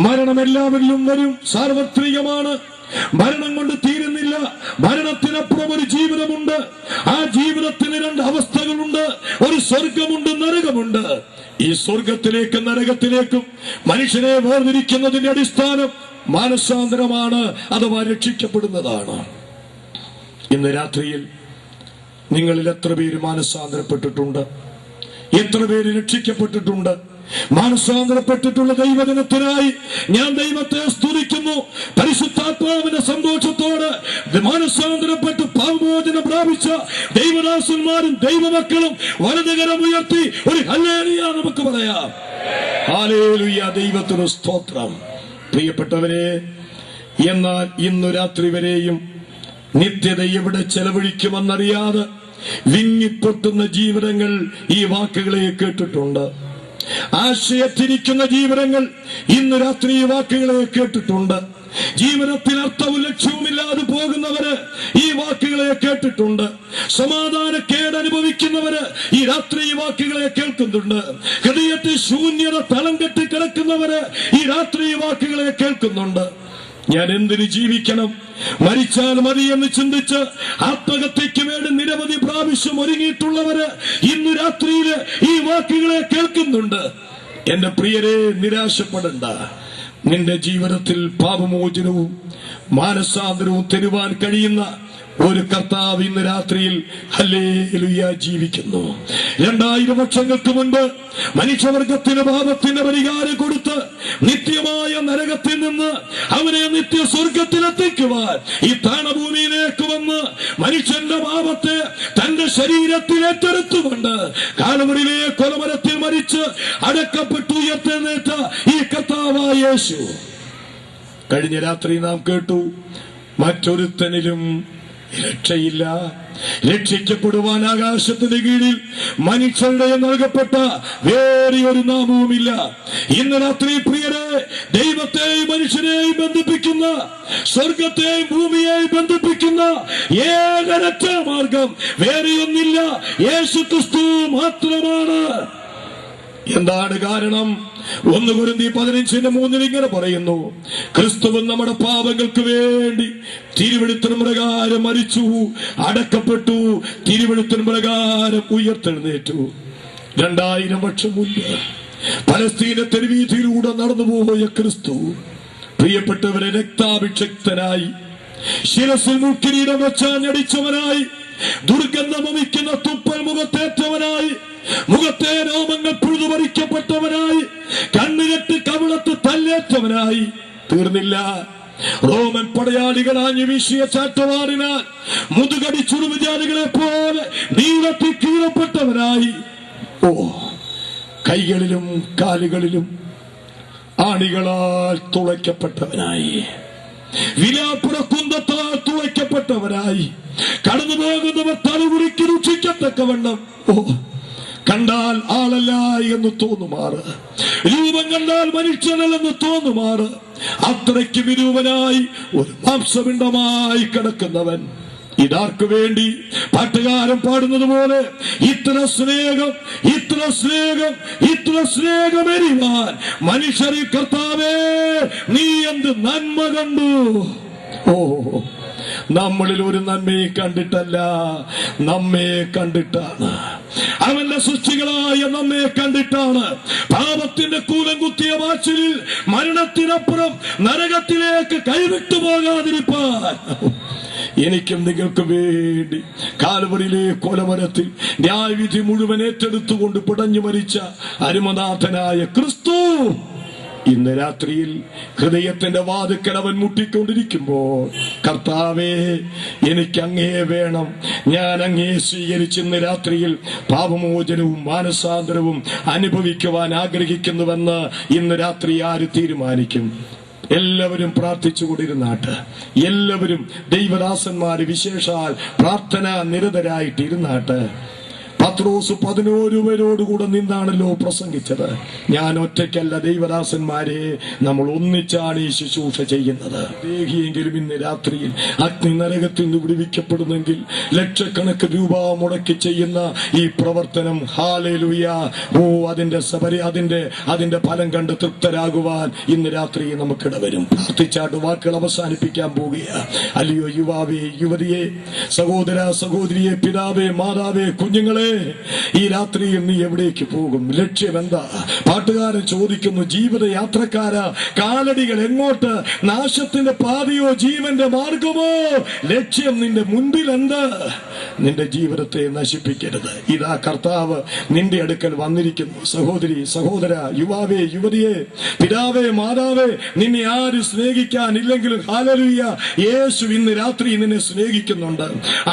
മരണം എല്ലാവരിലും വരും, സാർവത്രികമാണ്. മരണം കൊണ്ട് തീരുന്നില്ല. മരണത്തിനപ്പുറം ഒരു ജീവിതമുണ്ട്. ആ ജീവിതത്തിന് 2 അവസ്ഥകളുണ്ട്. ഒരു സ്വർഗമുണ്ട്, നരകമുണ്ട്. ഈ സ്വർഗത്തിലേക്കും നരകത്തിലേക്കും മനുഷ്യനെ വേർതിരിക്കുന്നതിന്റെ അടിസ്ഥാനം മാനസാന്തരമാണ്, അഥവാ രക്ഷിക്കപ്പെടുന്നതാണ്. ഇന്ന് രാത്രിയിൽ നിങ്ങളിൽ എത്ര പേര് മാനസാന്തരപ്പെട്ടിട്ടുണ്ട്? എത്ര പേര് രക്ഷിക്കപ്പെട്ടിട്ടുണ്ട്? മാനസാന്തരപ്പെട്ടിട്ടുള്ള ദൈവജനത്തിനായി ഞാൻ ദൈവത്തെ സ്തുതിക്കുന്നു. പരിശുദ്ധാത്മാവിന്റെ സന്തോഷത്തോട് മാനസാന്തരപ്പെട്ട് പാപമോ പാപമോചനം പ്രാപിച്ച ദൈവദാസന്മാരും ദൈവമക്കളും വലതുകരം ഉയർത്തി ഒരു ഹല്ലേലൂയ നമുക്ക് പറയാം. ഹല്ലേലൂയ, ദൈവത്തിന് സ്തോത്രം. പ്രിയപ്പെട്ടവരെ, എന്നാൽ ഇന്നു രാത്രി വരെയും നിത്യത എവിടെ ചെലവഴിക്കുമെന്നറിയാതെ വിങ്ങിപ്പൊട്ടുന്ന ജീവിതങ്ങൾ ഈ വാക്കുകളെ കേട്ടിട്ടുണ്ട്. ആശയത്തിരിക്കുന്ന ജീവിതങ്ങൾ ഇന്ന് രാത്രി ഈ വാക്കുകളെ കേട്ടിട്ടുണ്ട്. ജീവിതത്തിൽ അർത്ഥവും ലക്ഷ്യവുമില്ലാതെ പോകുന്നവര് ഈ വാക്കുകളെ കേട്ടിട്ടുണ്ട്. സമാധാനക്കേട് അനുഭവിക്കുന്നവര് ഈ രാത്രി ഈ വാക്കുകളെ കേൾക്കുന്നുണ്ട്. ഹൃദയത്തിൽ ശൂന്യത തളം കെട്ടി കിടക്കുന്നവര് ഈ രാത്രി ഈ വാക്കുകളെ കേൾക്കുന്നുണ്ട്. ഞാൻ എന്തിന് ജീവിക്കണം, മരിച്ചാൽ മതി എന്ന് ചിന്തിച്ച് ആത്മഹത്യയ്ക്ക് വേണ്ടി നിരവധി പ്രാവശ്യം ഒരുങ്ങിയിട്ടുള്ളവര് ഇന്ന് രാത്രിയിൽ ഈ വാക്കുകളെ കേൾക്കുന്നുണ്ട്. എന്റെ പ്രിയരെ, നിരാശപ്പെടണ്ട. നിന്റെ ജീവിതത്തിൽ പാപമോചനവും മാനസാന്തരവും തരുവാൻ കഴിയുന്ന ഒരു കർത്താവ് ഇന്ന് രാത്രിയിൽ ഹല്ലേലൂയ ജീവിക്കുന്നു. 2000 വർഷങ്ങൾക്ക് മുൻപ് മനുഷ്യവർഗത്തിന് പാപത്തിന്റെ പരിഹാരം കൊടുത്ത് നിത്യമായ നരകത്തിൽ നിന്ന് അവനെ നിത്യ സ്വർഗത്തിലെത്തിക്കുവാൻ ഈ താണഭൂമിയിലേക്ക് വന്ന് മനുഷ്യന്റെ പാപത്തെ തന്റെ ശരീരത്തിൽ ഏറ്റെടുത്തുകൊണ്ട് കാൽവരിയിലെ കൊലമരത്തിൽ മരിച്ച് അടക്കപ്പെട്ടു ഉയർത്തെഴുന്നേറ്റ ഈ കർത്താവായ യേശു. കഴിഞ്ഞ രാത്രി നാം കേട്ടു, മറ്റൊരുത്തനിലും രക്ഷയില്ല, രക്ഷിക്കപ്പെടുവാൻ ആകാശത്തിന് കീഴിൽ മനുഷ്യരുടെ നൽകപ്പെട്ട വേറെ ഒരു നാമവുമില്ല. ഇന്ന് രാത്രി പ്രിയരെ, ദൈവത്തെയും മനുഷ്യരെയും ബന്ധിപ്പിക്കുന്ന, സ്വർഗത്തെയും ഭൂമിയെയും ബന്ധിപ്പിക്കുന്ന ഏക രക്ഷാമാർഗം വേറെയൊന്നില്ല, യേശുക്രിസ്തു മാത്രമാണ്. എന്താണ് കാരണം? 1 കൊരിന്ത്യർ 15:3 ഇങ്ങനെ പറയുന്നു, ക്രിസ്തുവും നമ്മുടെ പാപങ്ങൾക്ക് വേണ്ടി തിരുവെഴുത്തിന് പ്രകാരം മരിച്ചു, അടക്കപ്പെട്ടു, തിരുവെഴുത്തിന് പ്രകാരം ഉയർത്തെഴുന്നേറ്റു. 2000 വർഷം മുൻപ് പലസ്തീന തെരുവീതിയിലൂടെ നടന്നുപോയ ക്രിസ്തു, പ്രിയപ്പെട്ടവരെ, രക്താഭിഷക്തനായി, ശിരസിൽ മുൾക്കിരീടം വെച്ചാഞ്ഞടിച്ചവനായി, ദുർഗന്ധം വമിക്കുന്ന തുപ്പൽ മുഖത്തേറ്റവനായി, മുഖത്തെ രോമങ്ങൾ പുഴുതുപറിക്കപ്പെട്ടവനായി, കണ്ണുകെട്ട് കവിളത്ത് തല്ലേറ്റവനായി തീർന്നില്ല. റോമൻ പടയാളികൾ ആഞ്ഞു വീശിയ ചാട്ടവാറിനാൽ മുതുകടി ചുടുവിചാരികളെ പോലെ നീളത്തിൽ കീഴപ്പെട്ടവനായി, കൈകളിലും കാലുകളിലും ആണികളാൽ തുളയ്ക്കപ്പെട്ടവനായി, വിലാപ്പുറ കുന്തത്താൽ തുളയ്ക്കപ്പെട്ടവനായി, കടന്നു പോകുന്നവർ തലകുറിക്ക് രക്ഷിക്കത്തക്കവണ്ണം കണ്ടാൽ ആളല്ല എന്ന് തോന്നുമാറ്, രൂപം കണ്ടാൽ മനുഷ്യനല്ലെന്ന് തോന്നുമാറ് അത്രയ്ക്ക് വിരൂപനായി ഒരു മാംസപിണ്ഡമായി കിടക്കുന്നവൻ. ഇതാർക്കു വേണ്ടി? പാട്ടുകാരൻ പാടുന്നത് പോലെ, ഇത്ര സ്നേഹം, ഇത്ര സ്നേഹം, ഇത്ര സ്നേഹം എരിവാൻ മനുഷ്യരിൽ കർത്താവേ നീ എന്ത് നന്മ കണ്ടു. നമ്മളിൽ ഒരു നന്മയെ കണ്ടിട്ടല്ല, നമ്മെ കണ്ടിട്ടാണ്. അവന്റെ സൃഷ്ടികളായ നമ്മെ കണ്ടിട്ടാണ്. പാപത്തിന്റെ കൂലം കുത്തിയ വാച്ചിലിൽ മരണത്തിനപ്പുറം നരകത്തിലേക്ക് കൈവിട്ടു പോകാതിരിപ്പാൻ എനിക്കും നിങ്ങൾക്ക് വേണ്ടി കാൽവരിയിലെ കൊലമരത്തിൽ ന്യായവിധി മുഴുവൻ ഏറ്റെടുത്തുകൊണ്ട് പിടഞ്ഞു മരിച്ച അരുമനാഥനായ ക്രിസ്തു ഇന്ന് രാത്രിയിൽ ഹൃദയത്തിന്റെ വാതിൽക്കൽ അവൻ മുട്ടിക്കൊണ്ടിരിക്കുമ്പോൾ, കർത്താവേ എനിക്ക് അങ്ങേ വേണം, ഞാൻ അങ്ങേ സ്വീകരിച്ച് ഇന്ന് രാത്രിയിൽ പാപമോചനവും മാനസാന്തരവും അനുഭവിക്കുവാൻ ആഗ്രഹിക്കുന്നുവെന്ന് ഇന്ന് രാത്രി ആര് തീരുമാനിക്കും? എല്ലാവരും പ്രാർത്ഥിച്ചുകൊണ്ടിരുന്നാട്ട്, എല്ലാവരും ദൈവദാസന്മാര് വിശേഷാൽ പ്രാർത്ഥന നിരതരായിട്ടിരുന്നാട്ട്. പത്രോസ് 11 പേരോടുകൂടെ നിന്നാണല്ലോ പ്രസംഗിച്ചത്. ഞാൻ ഒറ്റയ്ക്കല്ല ദൈവദാസന്മാരെ, നമ്മൾ ഒന്നിച്ചാണ് ഈ ശുശ്രൂഷ ചെയ്യുന്നത്. ദേഹിയെങ്കിലും ഇന്ന് രാത്രിയിൽ അഗ്നി നരകത്തിൽ നിന്ന് വിടുവിക്കപ്പെടുന്നെങ്കിൽ ലക്ഷക്കണക്കിന് രൂപ മുടക്കി ചെയ്യുന്ന ഈ പ്രവർത്തനം, ഹല്ലേലൂയ, അതിന്റെ ഫലം കണ്ട് തൃപ്തരാകുവാൻ ഇന്ന് രാത്രി നമുക്കിടവരും. പ്രാർത്ഥിച്ചാട്ട് വാക്കുകൾ അവസാനിപ്പിക്കാൻ പോവുക. അല്ലയോ യുവാവേ, യുവതിയെ, സഹോദര സഹോദരിയെ, പിതാവേ, മാതാവേ, കുഞ്ഞുങ്ങളെ, ഈ രാത്രിയിൽ നീ എവിടേക്ക് പോകും? ലക്ഷ്യം എന്താ? പാട്ടുകാരൻ ചോദിക്കുന്നു, ജീവിത യാത്രക്കാരാ, കാലടികൾ എങ്ങോട്ട്? നാശത്തിന്റെ പാതയോ ജീവന്റെ മാർഗമോ? ലക്ഷ്യം നിന്റെ മുൻപിൽ എന്ത്? നിന്റെ ജീവിതത്തെ നശിപ്പിക്കരുത്. ഇതാ കർത്താവ് നിന്റെ അടുക്കൽ വന്നിരിക്കുന്നു. സഹോദരി, സഹോദര, യുവാവേ, യുവതിയെ, പിതാവേ, മാതാവേ, നിന്നെ ആര് സ്നേഹിക്കാനില്ലെങ്കിലും ഹല്ലേലൂയ, യേശു ഇന്ന് രാത്രി നിന്നെ സ്നേഹിക്കുന്നുണ്ട്.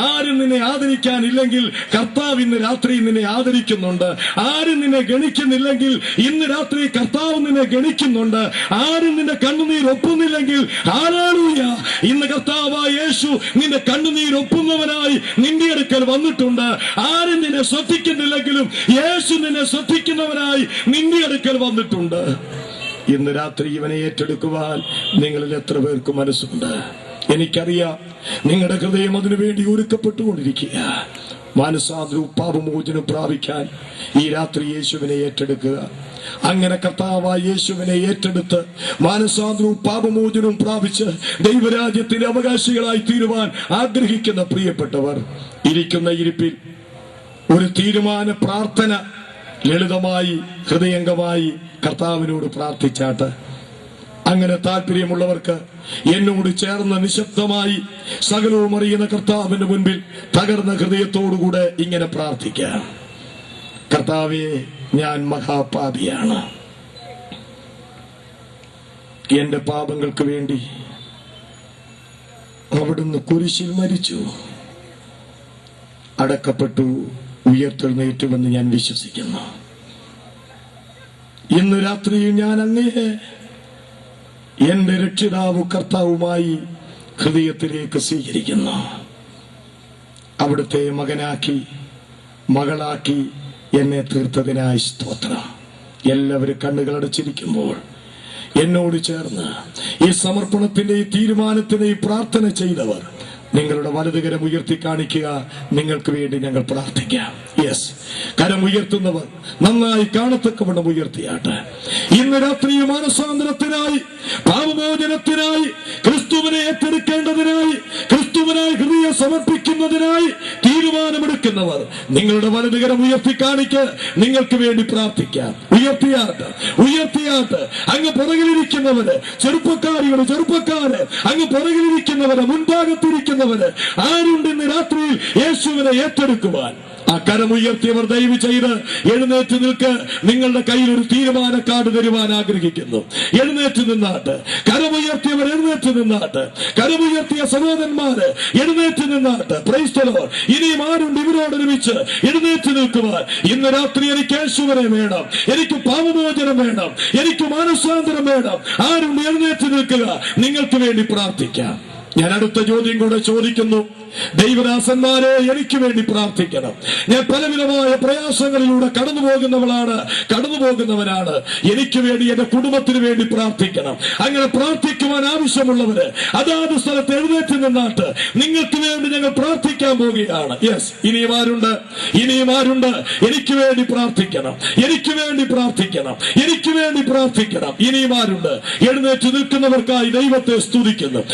ആരും നിന്നെ ആദരിക്കാനില്ലെങ്കിൽ കർത്താവ് ഇന്ന് രാത്രി നിന്നെ ആദരിക്കുന്നുണ്ട്. ആരും നിന്നെ ഗണിക്കുന്നില്ലെങ്കിൽ ഇന്ന് രാത്രി കർത്താവ് നിന്നെ ഗണിക്കുന്നുണ്ട്. ആരും നിന്റെ കണ്ണുനീർ ഒപ്പുന്നില്ലെങ്കിൽ ഹല്ലേലൂയ, ഇന്ന് കർത്താവായ യേശു നിന്റെ കണ്ണുനീർ ഒപ്പുന്നവനായി നിന്റെ അടുക്കൽ വന്നിട്ടുണ്ട്. ആരും നിന്നെ ശ്രദ്ധിക്കുന്നില്ലെങ്കിലും യേശു നിന്നെ ശ്രദ്ധിക്കുന്നവനായി നിന്റെ അടുക്കൽ വന്നിട്ടുണ്ട്. ഇന്ന് രാത്രി ഇവനെ ഏറ്റെടുക്കുവാൻ നിങ്ങളിൽ എത്ര പേർക്ക് മനസ്സുണ്ട്? എനിക്കറിയാം നിങ്ങളുടെ ഹൃദയം അതിനുവേണ്ടി ഒരുക്കപ്പെട്ടുകൊണ്ടിരിക്കുക. മാനസാന്തരവും പാപമോചനവും പ്രാപിക്കാൻ ഈ രാത്രി യേശുവിനെ ഏറ്റെടുക്കുക. അങ്ങനെ കർത്താവായ യേശുവിനെ ഏറ്റെടുത്ത് മാനസാന്തരവും പാപമോചനവും പ്രാപിച്ച് ദൈവരാജ്യത്തിന്റെ അവകാശികളായി തീരുവാൻ ആഗ്രഹിക്കുന്ന പ്രിയപ്പെട്ടവർ, ഇരിക്കുന്ന ഇരിപ്പിൽ ഒരു തീരുമാന പ്രാർത്ഥന ലളിതമായി ഹൃദയംഗമായി കർത്താവിനോട് പ്രാർത്ഥിച്ചാട്ട്. അങ്ങനെ താല്പര്യമുള്ളവർക്ക് എന്നോട് ചേർന്ന് നിശബ്ദമായി സകലവും അറിയുന്ന കർത്താവിന്റെ മുൻപിൽ തകർന്ന ഹൃദയത്തോടുകൂടെ ഇങ്ങനെ പ്രാർത്ഥിക്കാം. കർത്താവേ, ഞാൻ മഹാപാപിയാണ്. എന്റെ പാപങ്ങൾക്ക് വേണ്ടി അവിടുന്ന് കുരിശിൽ മരിച്ചു, അടക്കപ്പെട്ടു, ഉയർത്തെഴുന്നേറ്റുവെന്ന് ഞാൻ വിശ്വസിക്കുന്നു. ഇന്ന് രാത്രിയിൽ ഞാൻ അങ്ങയെ എന്റെ രക്ഷിതാവ് കർത്താവുമായി ഹൃദയത്തിലേക്ക് സ്വീകരിക്കുന്നു. അവിടുത്തെ മകനാക്കി മകളാക്കി എന്നെ തീർത്തതിനായി സ്തോത്രം. എല്ലാവരും കണ്ണുകൾ അടച്ചിരിക്കുമ്പോൾ എന്നോട് ചേർന്ന് ഈ സമർപ്പണത്തിന്റെ ഈ തീരുമാനത്തിന്റെ ഈ പ്രാർത്ഥന ചെയ്തവർ നിങ്ങളുടെ വലതുകരം ഉയർത്തി കാണിക്കുക. നിങ്ങൾക്ക് വേണ്ടി ഞങ്ങൾ പ്രാർത്ഥിക്കാം. യെസ്, കരം ഉയർത്തുന്നവർ നന്നായി കാണത്തക്കവണ്ണം ഉയർത്തിയാട്ടെ. ഇന്ന് രാത്രി മാനസാന്തരത്തിനായി, പാപമോചനത്തിനായി, ക്രിസ്തുവിനെ ഏറ്റെടുക്കേണ്ടതിനായി, ക്രിസ്തുവിനായി ഹൃദയം സമർപ്പിക്കുന്നതിനായി തീരുമാനമെടുക്കുന്നവർ നിങ്ങളുടെ വലതുകരം ഉയർത്തി കാണിക്ക്. നിങ്ങൾക്ക് വേണ്ടി പ്രാർത്ഥിക്കാം. ഉയർത്തിയാട്ട്, ഉയർത്തിയാട്ട്. അങ്ങ് പുറകിലിരിക്കുന്നവര്, ചെറുപ്പക്കാര്, അങ്ങ് പുറകിലിരിക്കുന്നവര്, മുൻഭാഗത്തിരിക്കുന്നവര് ആരുണ്ട് ഇന്ന് രാത്രിയിൽ യേശുവിനെ ഏറ്റെടുക്കുവാൻ? ആ കരമുയർത്തിയവർ ദയവ് ചെയ്ത് എഴുന്നേറ്റ് നിൽക്ക്. നിങ്ങളുടെ കയ്യിൽ ഒരു തീരുമാന കാർഡ് തരുവാൻ ആഗ്രഹിക്കുന്നു. എഴുന്നേറ്റ് നിന്നാട്ട്. കരമുയർത്തിയവർ എഴുന്നേറ്റ് നിന്നാട്ട്. കരമുയർത്തിയ സഹോദരന്മാര് എഴുന്നേറ്റ് നിന്നാട്ട്. Praise the Lord. ഇനിയും ആരുണ്ട് ഇവരോടൊരുമിച്ച് എഴുന്നേറ്റ് നിൽക്കുവാൻ? ഇന്ന് രാത്രി എനിക്ക് യേശുവിനെ വേണം, എനിക്ക് പാപമോചനം വേണം, എനിക്ക് മാനസാന്തരം വേണം. ആരുണ്ട് എഴുന്നേറ്റ് നിൽക്കുക. നിങ്ങൾക്ക് വേണ്ടി പ്രാർത്ഥിക്കാം. ഞാൻ അടുത്ത ചോദ്യം കൂടെ ചോദിക്കുന്നു. ദൈവദാസന്മാരെ, എനിക്ക് വേണ്ടി പ്രാർത്ഥിക്കണം. ഞാൻ പലവിധമായ പ്രയാസങ്ങളിലൂടെ കടന്നുപോകുന്നവനാണ്. എനിക്ക് വേണ്ടി, എന്റെ കുടുംബത്തിന് വേണ്ടി പ്രാർത്ഥിക്കണം. അങ്ങനെ പ്രാർത്ഥിക്കുവാൻ ആവശ്യമുള്ളവര് അതാത് സ്ഥലത്ത് എഴുന്നേറ്റ് നിന്നാട്ട് നിങ്ങൾക്ക് വേണ്ടി ഞങ്ങൾ പ്രാർത്ഥിക്കാൻ പോവുകയാണ്. യെസ്, ഇനിയും ആരുണ്ട്? എനിക്ക് വേണ്ടി പ്രാർത്ഥിക്കണം, എനിക്ക് വേണ്ടി പ്രാർത്ഥിക്കണം, എനിക്ക് വേണ്ടി പ്രാർത്ഥിക്കണം. ഇനിയും ആരുണ്ട്? എഴുന്നേറ്റ് നിൽക്കുന്നവർക്കായി ദൈവത്തെ സ്തുതിക്കുന്നു.